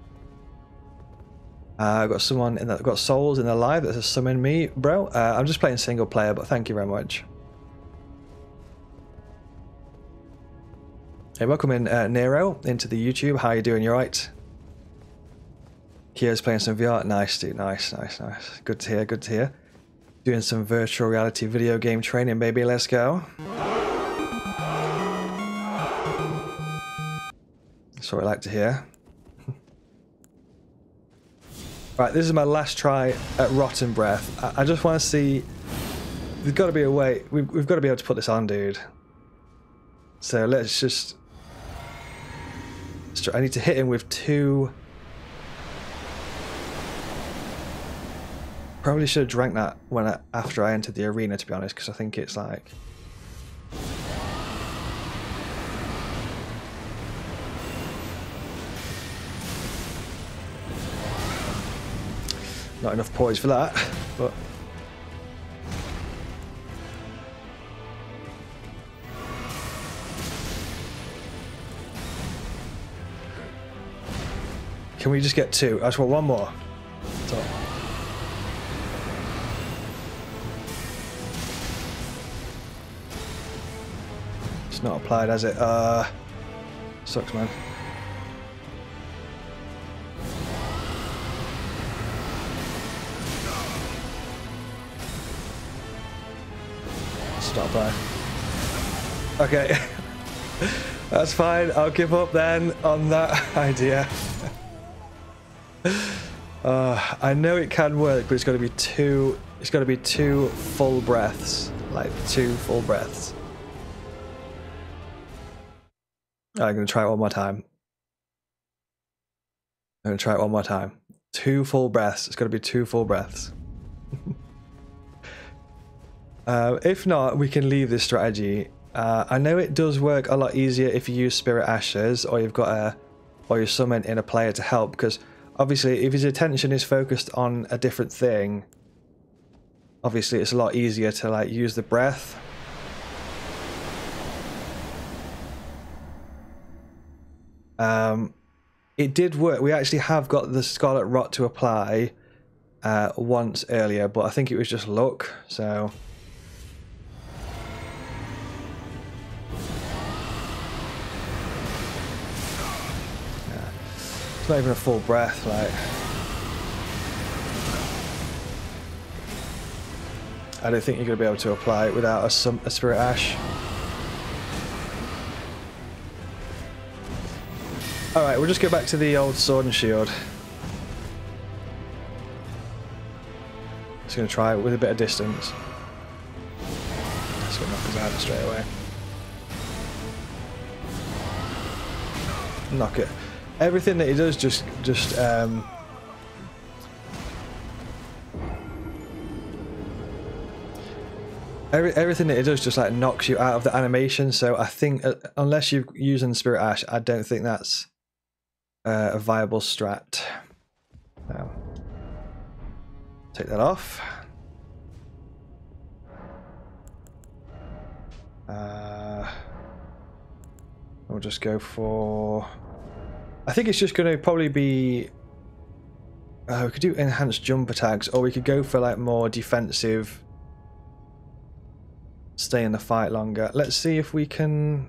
I've got someone in that got souls in the live that has summoned me, bro. I'm just playing single player, but thank you very much. Hey, welcome in, Nero, into the YouTube. How you doing? You alright? Keo's playing some VR. Nice, dude. Nice, nice, nice. Good to hear, good to hear. Doing some virtual reality video game training, baby. Let's go. That's what I like to hear. Right, this is my last try at Rotten Breath. I just want to see... There's got to be a way. We've got to be able to put this on, dude. So let's just... I need to hit him with two... Probably should have drank that after I entered the arena, to be honest, because I think it's like... Not enough poise for that, but... Can we just get two? I just want one more. So... It's not applied, has it? Sucks, man. Stop there. Okay. That's fine. I'll give up then on that idea. I know it can work, but it's got to be two. It's got to be two full breaths, like 2 full breaths. I'm going to try it one more time. I'm going to try it one more time. 2 full breaths. It's got to be 2 full breaths. If not, we can leave this strategy. I know it does work a lot easier if you use Spirit Ashes, or you've got or you summon in a player to help, because obviously if his attention is focused on a different thing, obviously it's a lot easier to like use the breath. It did work. We actually have got the Scarlet Rot to apply once earlier, but I think it was just luck, so... Yeah. It's not even a full breath, like... I don't think you're going to be able to apply it without a Spirit Ash. Alright, we'll just go back to the old sword and shield. Just going to try it with a bit of distance. Just going to knock us out straight away. Knock it. Everything that he does everything that it does just like knocks you out of the animation, so I think unless you're using Spirit Ash, I don't think that's a viable strat. Now, take that off. We'll just go for... I think it's just going to probably be We could do enhanced jump attacks, or we could go for like more defensive, stay in the fight longer. Let's see if we can,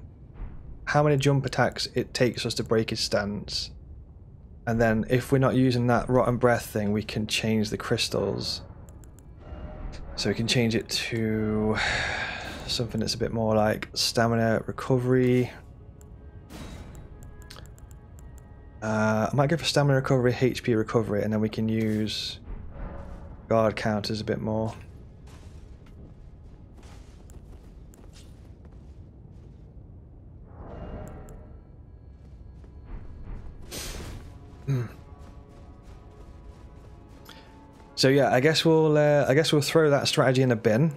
how many jump attacks it takes us to break his stance. And then if we're not using that rotten breath thing, we can change the crystals. So we can change it to something that's a bit more like stamina recovery. I might go for stamina recovery, HP recovery, and then we can use guard counters a bit more. So yeah, I guess we'll throw that strategy in a bin.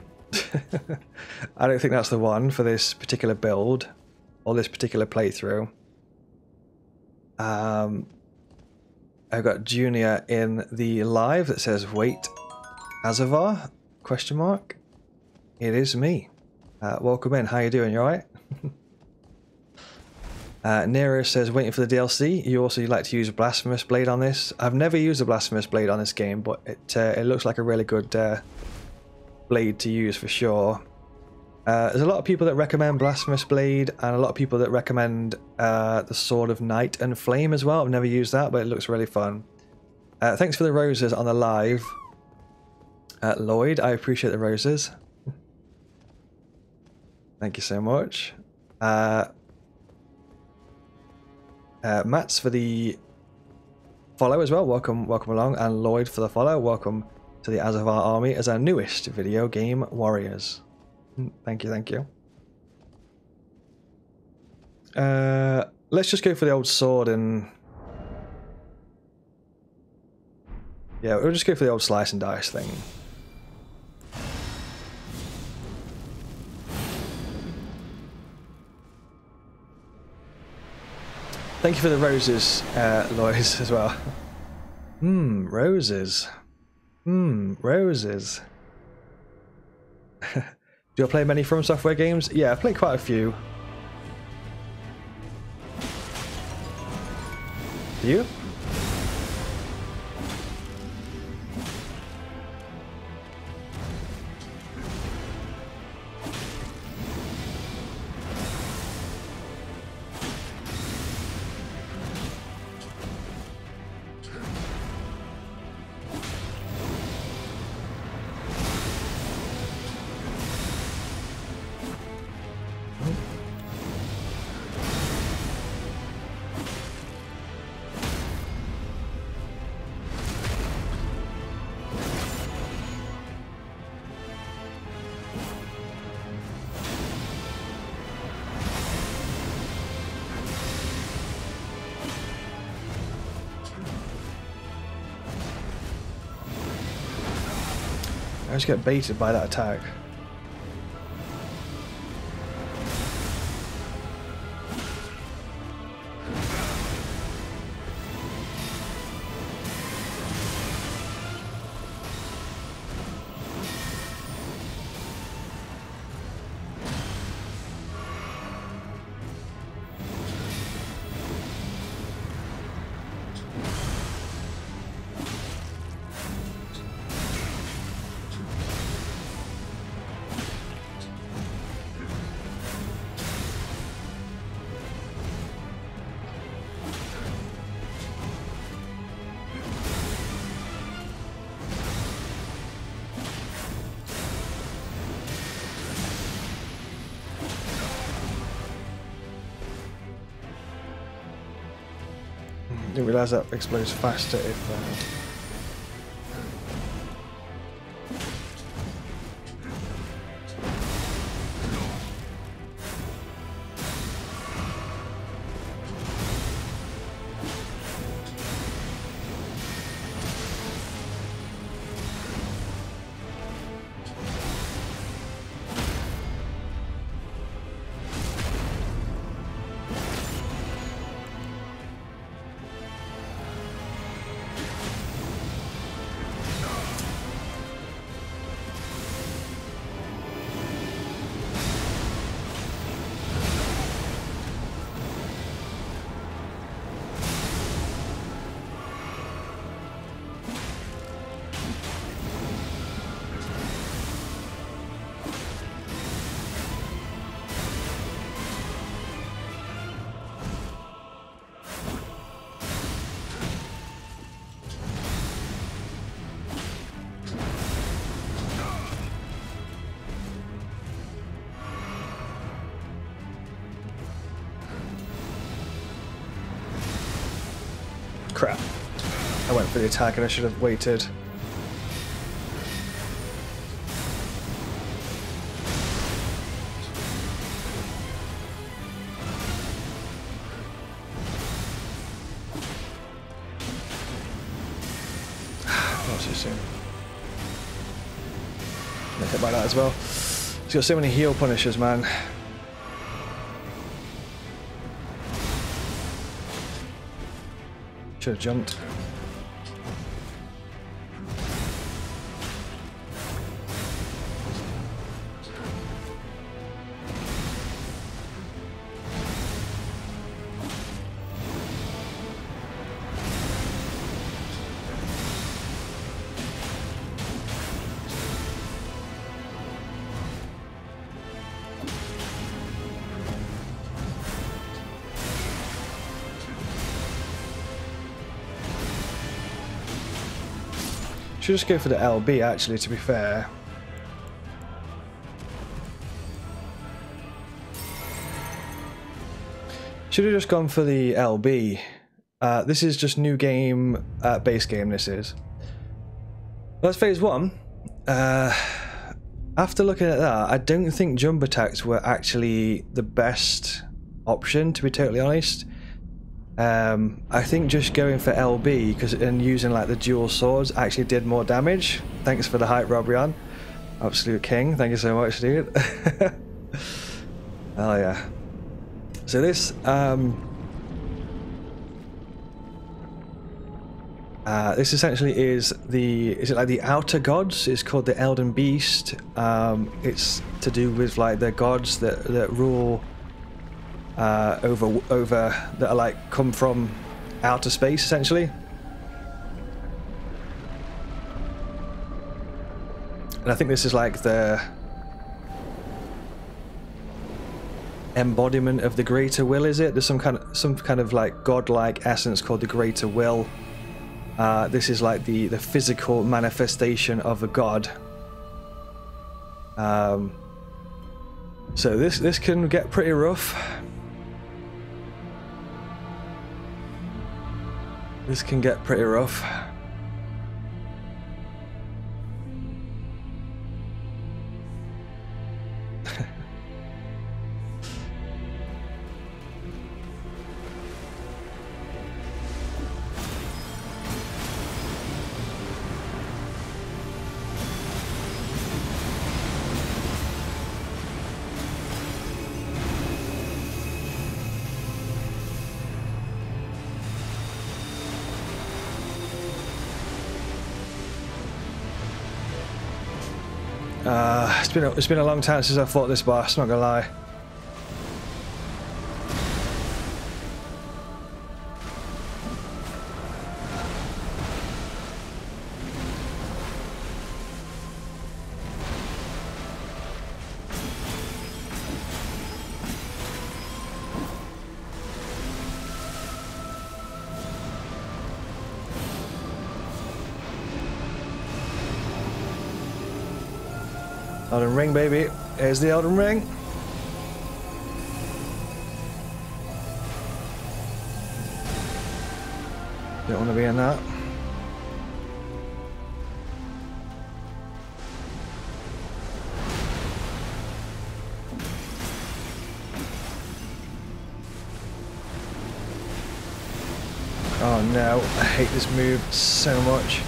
I don't think that's the one for this particular build or this particular playthrough. I've got Junior in the live that says, "Wait, Azzavhar? Question mark. It is me. Welcome in. How you doing? You alright?" Nero says, "Waiting for the DLC. You also like to use a Blasphemous Blade on this." I've never used a Blasphemous Blade on this game, but it looks like a really good blade to use for sure. There's a lot of people that recommend Blasphemous Blade, and a lot of people that recommend the Sword of Night and Flame as well. I've never used that, but it looks really fun. Thanks for the roses on the live, Lloyd. I appreciate the roses. Thank you so much. Matt's for the follow as well. Welcome along, and Lloyd for the follow. Welcome to the Azzavhar army as our newest video game warriors. Thank you, thank you. Let's just go for the old sword and yeah, we'll just go for the old slice and dice thing. Thank you for the roses, Lois, as well. Roses. Roses. Do I play many From Software games? Yeah, I've played quite a few. Do you? I just get baited by that attack. Didn't realise that explodes faster if Crap. I went for the attack and I should have waited. Not too soon. Get hit by that as well. He's got so many heal punishers, man. Should have jumped. Should just go for the LB actually, to be fair. Should have just gone for the LB. This is just new game, base game this is. That's phase 1. After looking at that, I don't think jump attacks were actually the best option, to be totally honest. I think just going for LB and using like the dual swords actually did more damage. Thanks for the hype, Robrian. Absolute king. Thank you so much, dude. Oh yeah. So this this essentially is it like the outer gods? It's called the Elden Beast. It's to do with like the gods that rule over that are like come from outer space essentially. And I think this is like the embodiment of the greater will, is it? There's some kind of like godlike essence called the greater will. This is like the physical manifestation of a god. So this can get pretty rough. This can get pretty rough. It's been a long time since I fought this boss, not gonna lie. Elden Ring, baby. Here's the Elden Ring. Don't want to be in that. Oh no, I hate this move so much.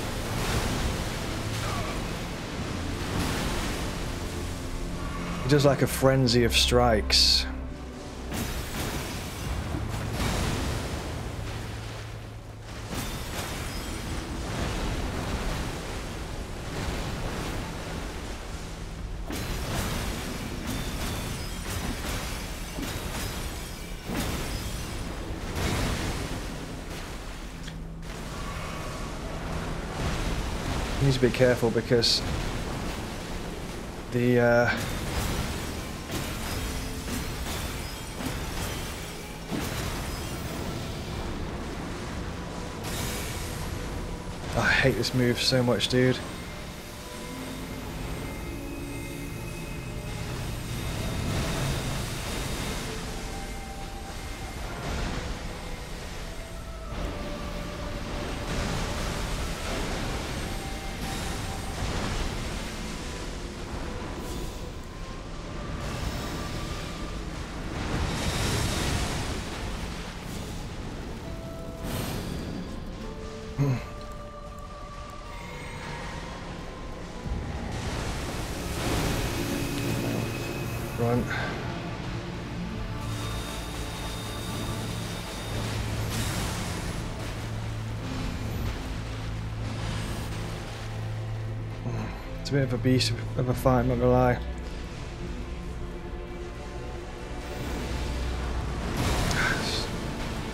He does like a frenzy of strikes. You need to be careful because the I hate this move so much, dude. Run. It's a bit of a beast of a fight, I'm not gonna lie.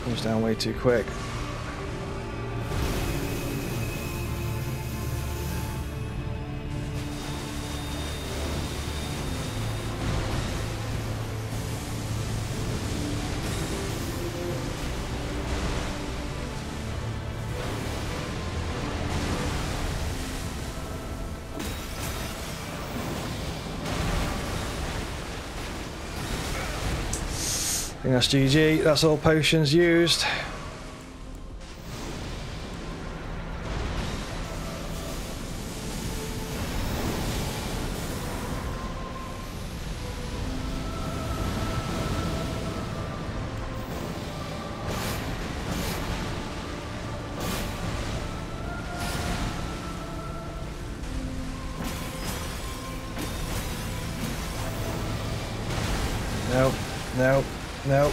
Comes down way too quick. I think that's GG, that's all potions used. No, no, no.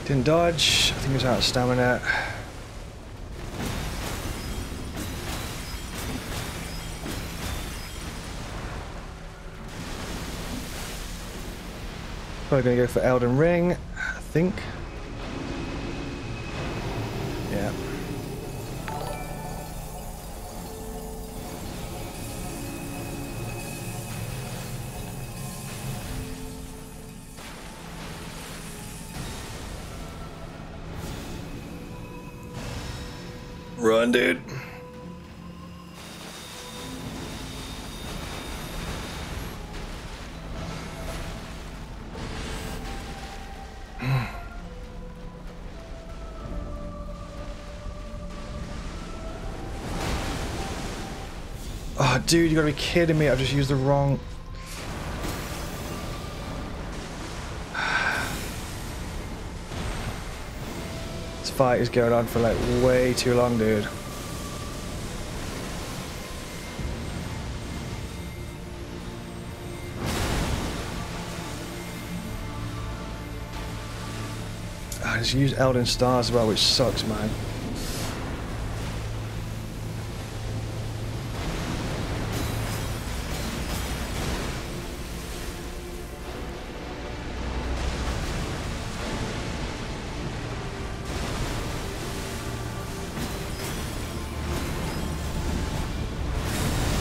Didn't dodge. I think he was out of stamina. Probably going to go for Elden Ring, I think. Yeah. Run, dude. Oh, dude, you gotta be kidding me. I've just used the wrong... This fight is going on for like way too long, dude. I just used Elden Stars as well, which sucks, man.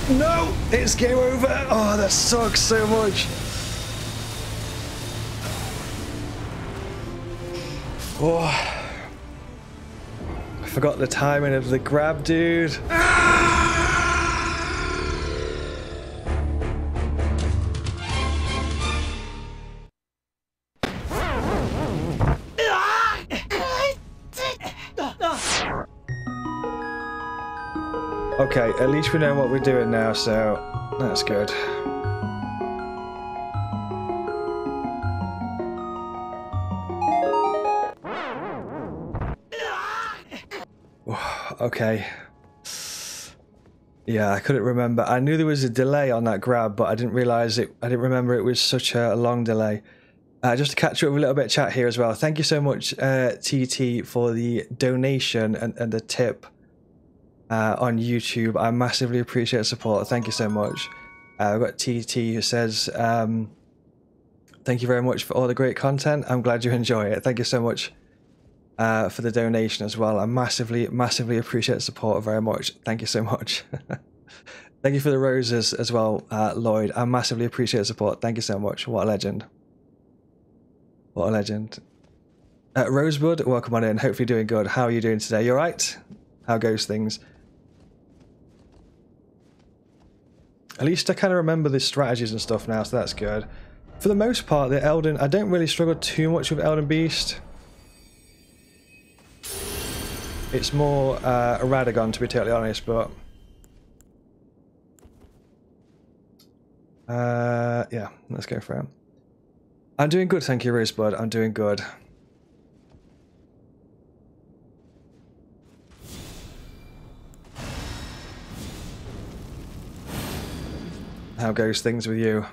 No! It's game over! Oh, that sucks so much! Oh. I forgot the timing of the grab, dude. Okay, at least we know what we're doing now, so that's good. Okay. Yeah, I couldn't remember. I knew there was a delay on that grab, but I didn't realize it. I didn't remember it was such a long delay. Just to catch up with a little bit of chat here as well. Thank you so much, TT, for the donation and the tip on YouTube. I massively appreciate the support. Thank you so much. I've got TT who says, thank you very much for all the great content. I'm glad you enjoy it. Thank you so much for the donation as well. I massively appreciate the support very much. Thank you so much. Thank you for the roses as well, Lloyd. I massively appreciate the support. Thank you so much. What a legend. What a legend. Rosebud, welcome on in. Hopefully you're doing good. How are you doing today? You alright? How goes things? At least I kind of remember the strategies and stuff now, so that's good. For the most part, the Elden... I don't really struggle too much with Elden Beast. It's more Radagon, to be totally honest, but... yeah, let's go for it. I'm doing good, thank you, Rosebud. I'm doing good. How goes things with you?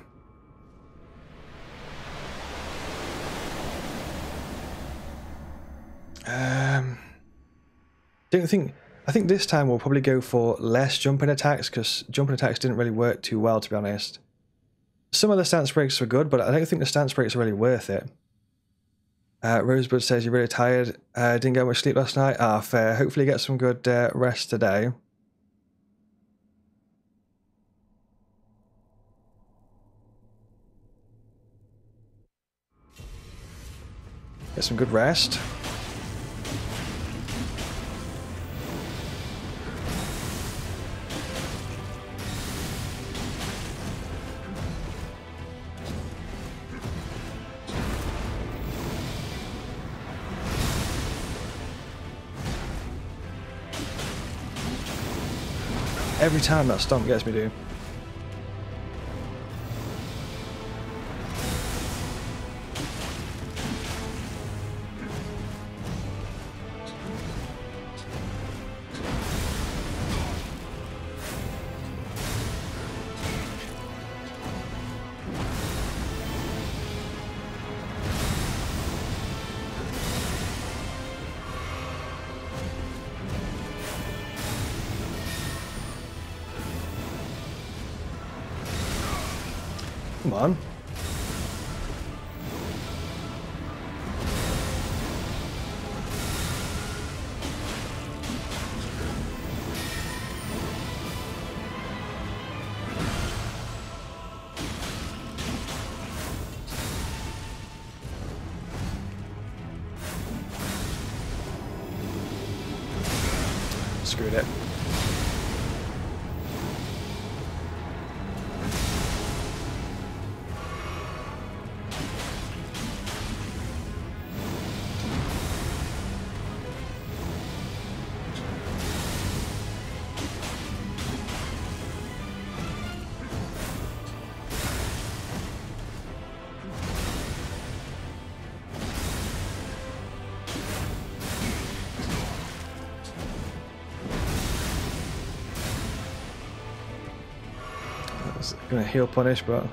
Don't think... I think this time we'll probably go for less jumping attacks, because jumping attacks didn't really work too well, to be honest. Some of the stance breaks were good, but I don't think the stance breaks are really worth it. Rosebud says you're really tired. Didn't get much sleep last night. Ah, fair. Hopefully get some good rest today. Get some good rest. Every time that stomp gets me, dude. Come on. Screwed it. Gonna heal punish, but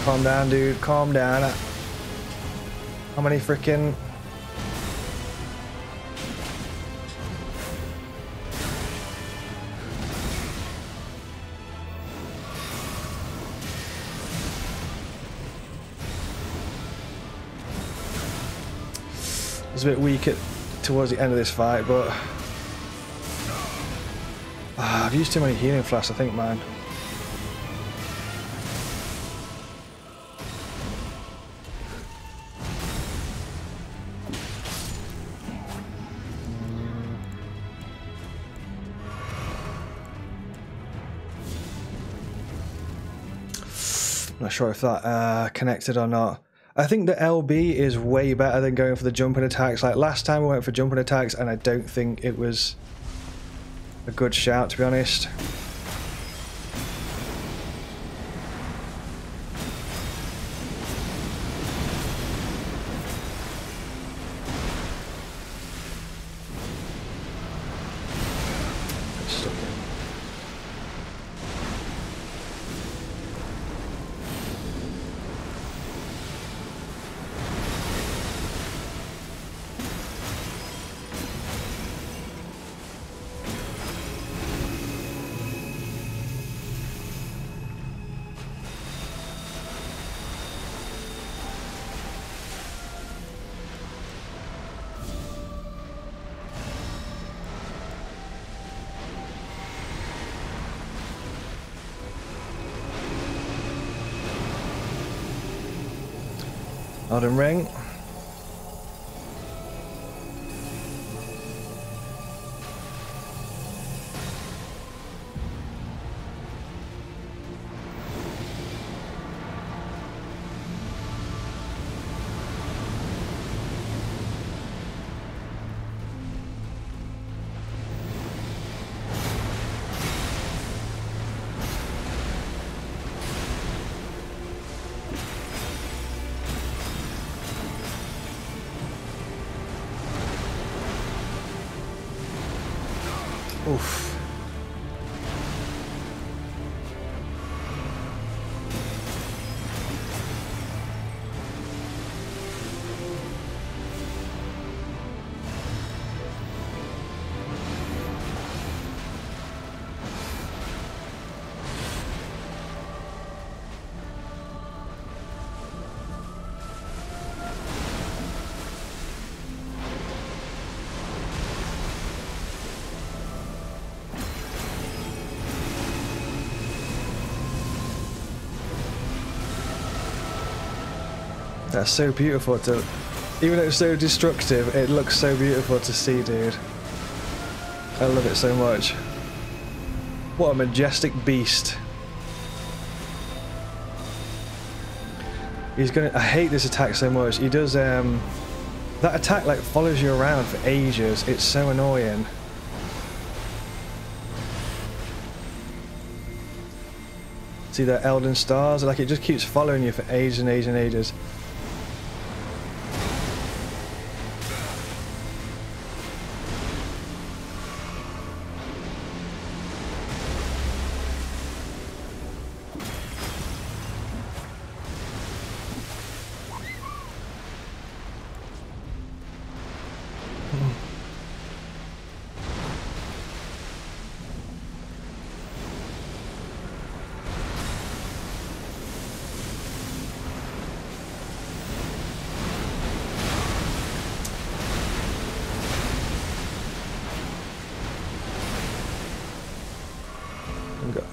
calm down, dude. Calm down. How many freaking... I was a bit weak towards the end of this fight, but I've used too many healing flasks, I think, man. Not sure if that connected or not. I think the LB is way better than going for the jumping attacks. Like last time we went for jumping attacks and I don't think it was a good shout, to be honest. Elden Ring. Oof. That's so beautiful to, even though it's so destructive, it looks so beautiful to see, dude. I love it so much. What a majestic beast. He's gonna, I hate this attack so much. He does, that attack like follows you around for ages. It's so annoying. See the Elden Stars? Like it just keeps following you for ages and ages and ages.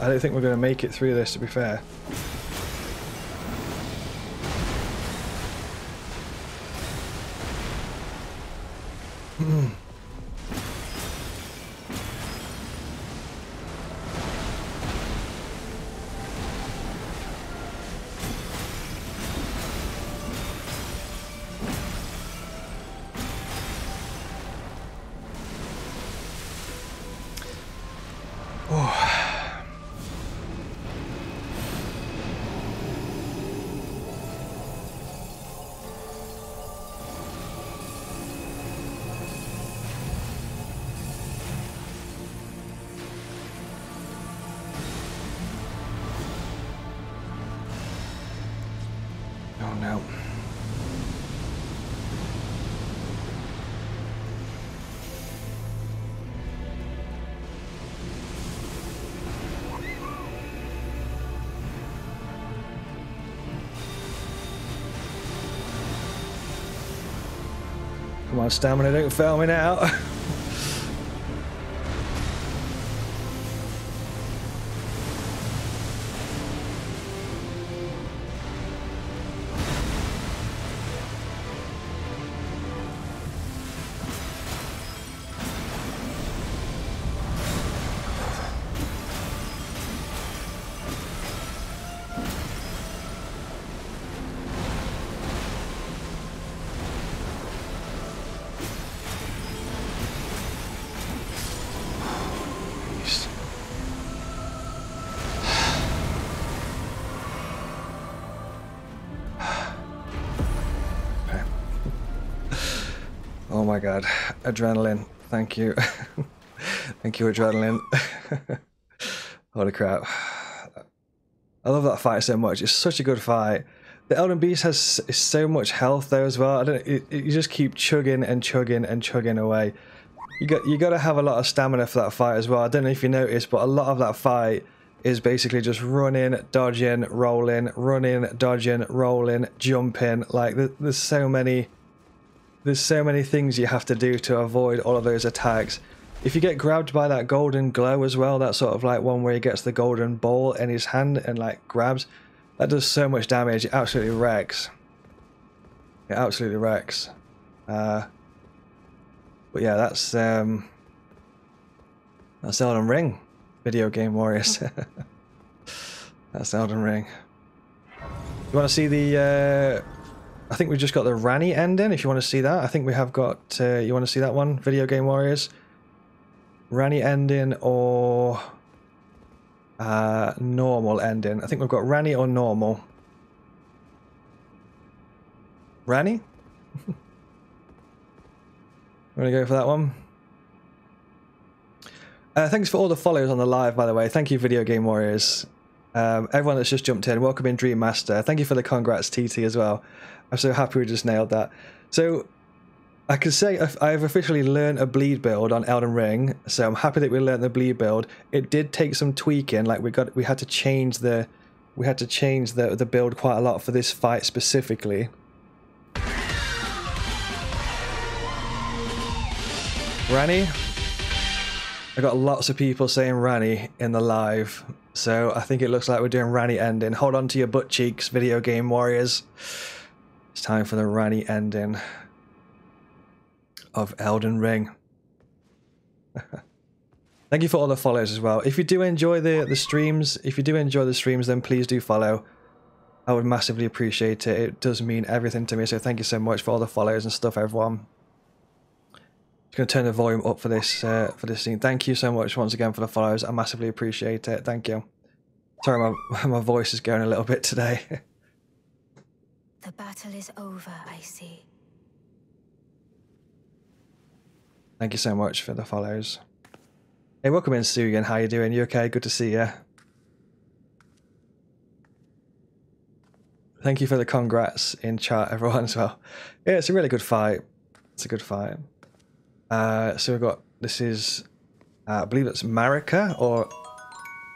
I don't think we're going to make it through this, to be fair. Oh no. Come on, stamina, don't fail me now. Oh my god, adrenaline, thank you. Thank you, adrenaline. Holy crap. I love that fight so much, it's such a good fight. The Elden Beast has so much health though as well. I don't, you just keep chugging and chugging and chugging away. You got to have a lot of stamina for that fight as well. I don't know if you noticed, but a lot of that fight is basically just running, dodging, rolling, running, dodging, rolling, jumping. Like there's so many things you have to do to avoid all of those attacks. If you get grabbed by that golden glow as well, that sort of like one where he gets the golden ball in his hand and like grabs, that does so much damage, it absolutely wrecks. It absolutely wrecks. But yeah, that's Elden Ring, video game warriors. That's Elden Ring. You want to see the? I think we've just got the Rani ending. If you want to see that, I think we have got. You want to see that one, video game warriors? Rani ending or normal ending? I think we've got Rani or normal. Rani? Want to go for that one? Thanks for all the follows on the live, by the way. Thank you, Video Game Warriors. Everyone that's just jumped in, welcome in, Dream Master. Thank you for the congrats, TT, as well. I'm so happy we just nailed that. So, I can say I've officially learned a bleed build on Elden Ring, so I'm happy that we learned the bleed build. It did take some tweaking, like we had to change the build quite a lot for this fight specifically. Rani? I got lots of people saying Rani in the live, so I think it looks like we're doing Rani ending. Hold on to your butt cheeks, Video Game Warriors. It's time for the Rani ending of Elden Ring. Thank you for all the follows as well. If you do enjoy the streams, then please do follow. I would massively appreciate it. It does mean everything to me, so thank you so much for all the follows and stuff, everyone. Just going to turn the volume up for this scene. Thank you so much once again for the follows. I massively appreciate it. Thank you. Sorry, my voice is going a little bit today. The battle is over, I see. Thank you so much for the follows. Hey, welcome in, Sugan. How you doing? You okay? Good to see you. Thank you for the congrats in chat, everyone, as well. Yeah, it's a really good fight. It's a good fight. So we've got, this is, I believe it's Marika, or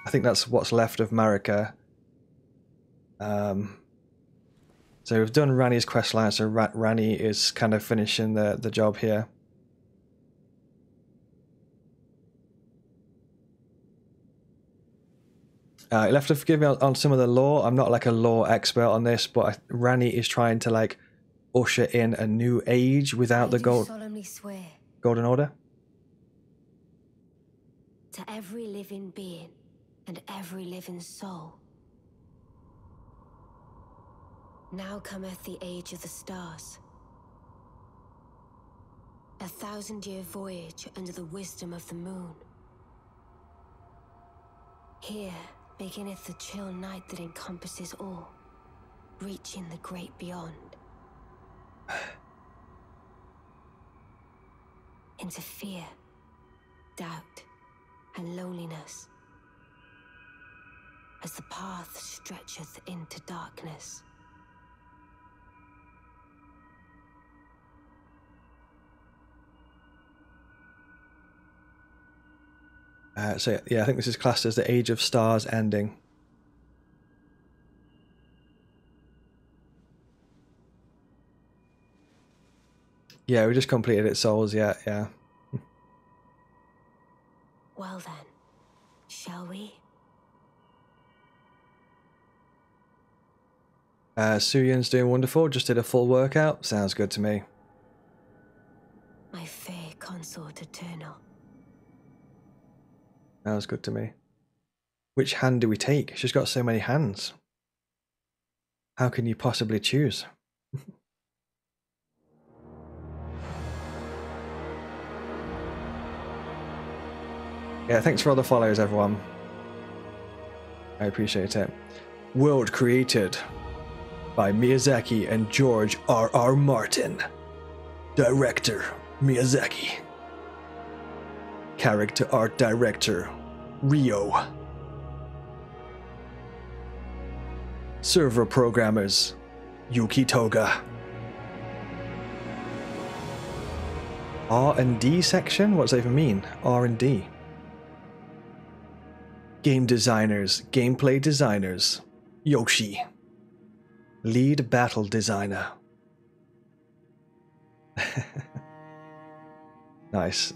I think that's what's left of Marika. So we've done Rani's questline, so Rani is kind of finishing the job here. You'll have to forgive me on some of the lore. I'm not like a lore expert on this, but Rani is trying to like usher in a new age without the Golden Order. To every living being and every living soul. Now cometh the age of the stars. 1,000-year voyage under the wisdom of the moon. Here beginneth the chill night that encompasses all, reaching the great beyond. Into fear, doubt, and loneliness, as the path stretcheth into darkness. So yeah, I think this is classed as the Age of Stars ending. Yeah, we just completed it, Souls, yeah. Well then, shall we? Suyan's doing wonderful, just did a full workout. Sounds good to me. My fair consort eternal. Sounds good to me. Which hand do we take? She's got so many hands. How can you possibly choose? Yeah, thanks for all the follows, everyone. I appreciate it. World created by Miyazaki and George R.R. Martin. Director, Miyazaki. Character art director, Ryo. Server programmers, Yuki Toga. R&D section? What does that even mean? R&D. Game designers, gameplay designers, Yoshi. Lead battle designer. Nice.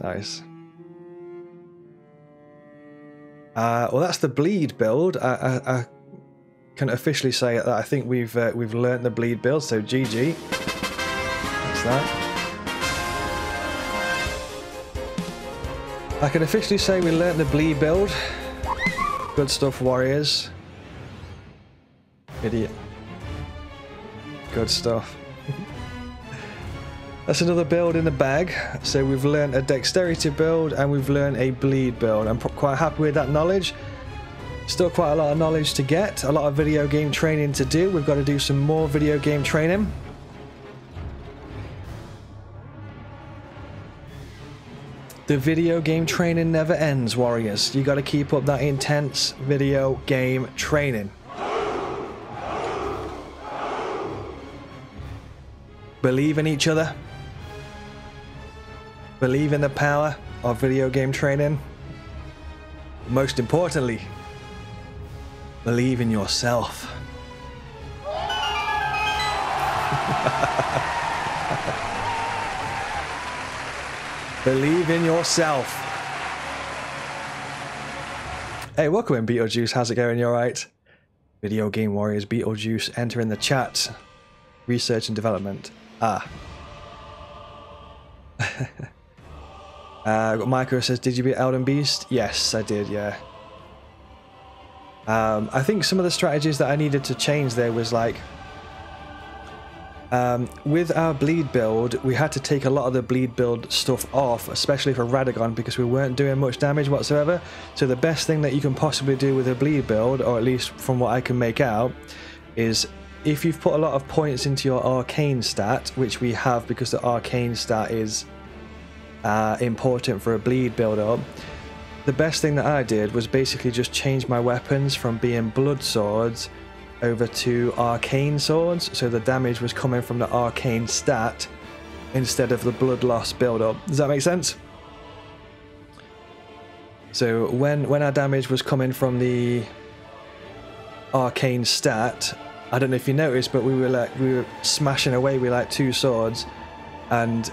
Well, that's the bleed build. I can officially say that I think we've learnt the bleed build. So GG. that. I can officially say we learnt the bleed build. Good stuff, warriors. Idiot. Good stuff. That's another build in the bag. So we've learned a dexterity build and we've learned a bleed build. I'm quite happy with that knowledge. Still quite a lot of knowledge to get, a lot of video game training to do. We've got to do some more video game training. The video game training never ends, warriors. You got to keep up that intense video game training. Believe in each other. Believe in the power of video game training. Most importantly, believe in yourself. Believe in yourself. Hey, welcome in, Beetlejuice. How's it going? You alright? Video Game Warriors, Beetlejuice, enter in the chat. Research and development. Micro says, did you beat Elden Beast? Yes, I did, yeah. I think some of the strategies that I needed to change there was like, with our bleed build, we had to take a lot of the bleed build stuff off, especially for Radagon, because we weren't doing much damage whatsoever. So the best thing that you can possibly do with a bleed build, or at least from what I can make out, is if you've put a lot of points into your arcane stat, which we have because the arcane stat is important for a bleed build up, the best thing that I did was basically just change my weapons from being blood swords over to arcane swords, so the damage was coming from the arcane stat instead of the blood loss build up. Does that make sense? So when our damage was coming from the arcane stat, I don't know if you noticed, but we were smashing away with like 2 swords, and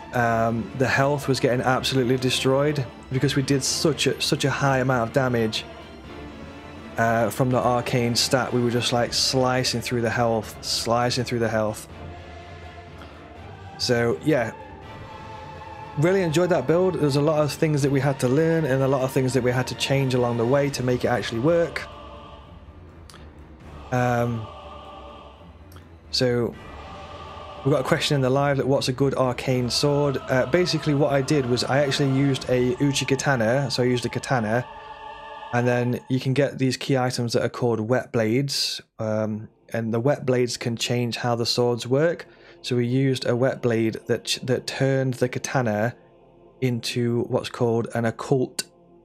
the health was getting absolutely destroyed because we did such a high amount of damage. From the arcane stat, we were just like slicing through the health. So yeah, really enjoyed that build. There's a lot of things that we had to learn and a lot of things that we had to change along the way to make it actually work. So we've got a question in the live that what's a good arcane sword. Basically what I did was I actually used a Uchi katana, so I used a katana. And then you can get these key items that are called wet blades, and the wet blades can change how the swords work. So we used a wet blade that turned the katana into what's called an occult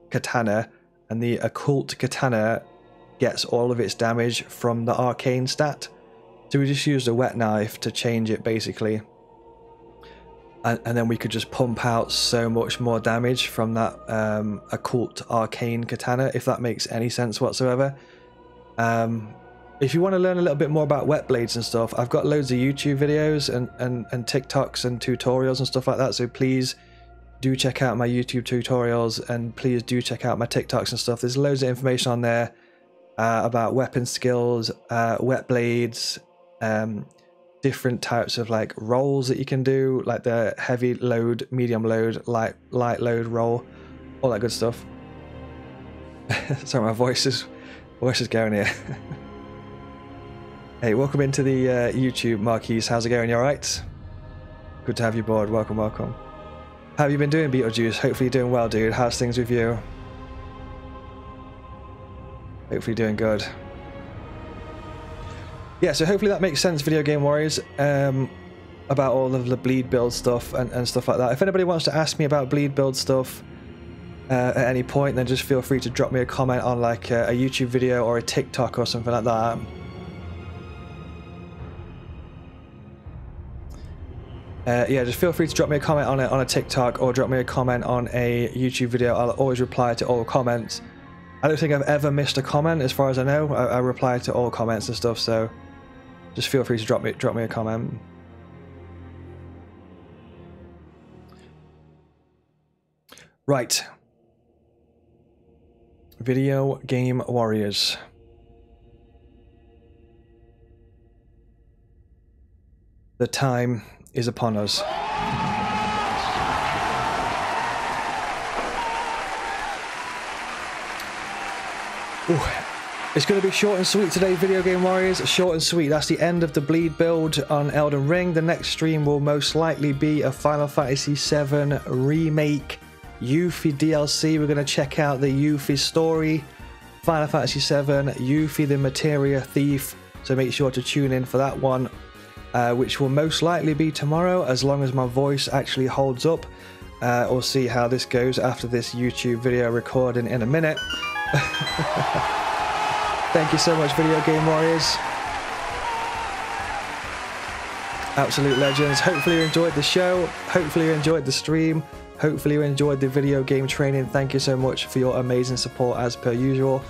katana, and the occult katana gets all of its damage from the arcane stat. So we just used a wet knife to change it basically. And then we could just pump out so much more damage from that occult arcane katana, if that makes any sense whatsoever. If you want to learn a little bit more about wet blades and stuff, I've got loads of YouTube videos and TikToks and tutorials and stuff like that, so please do check out my YouTube tutorials and please do check out my TikToks and stuff. There's loads of information on there about weapon skills, wet blades, different types of like rolls that you can do, like the heavy load, medium load, light load roll, all that good stuff. Sorry, my voice is going here. Hey, welcome into the YouTube, Marquise. How's it going? You alright? Good to have you aboard. Welcome. How have you been doing, Beetlejuice? Hopefully you're doing well, dude. How's things with you? Hopefully doing good. Yeah, so hopefully that makes sense, Video Game Warriors, about all of the bleed build stuff and stuff like that. If anybody wants to ask me about bleed build stuff at any point, then just feel free to drop me a comment on like a YouTube video or a TikTok or something like that. Yeah, just feel free to drop me a comment on a TikTok or drop me a comment on a YouTube video. I'll always reply to all comments. I don't think I've ever missed a comment, as far as I know. I reply to all comments and stuff, so just feel free to drop me a comment. Right. Video Game Warriors. The time is upon us. It's going to be short and sweet today, Video Game Warriors. Short and sweet. That's the end of the bleed build on Elden Ring. The next stream will most likely be a Final Fantasy VII Remake Yuffie DLC. We're going to check out the Yuffie story, Final Fantasy VII, Yuffie the Materia Thief. So make sure to tune in for that one, which will most likely be tomorrow, as long as my voice actually holds up. We'll see how this goes after this YouTube video recording in a minute. Thank you so much, Video Game Warriors. Absolute legends. Hopefully you enjoyed the show. Hopefully you enjoyed the stream. Hopefully you enjoyed the video game training. Thank you so much for your amazing support as per usual.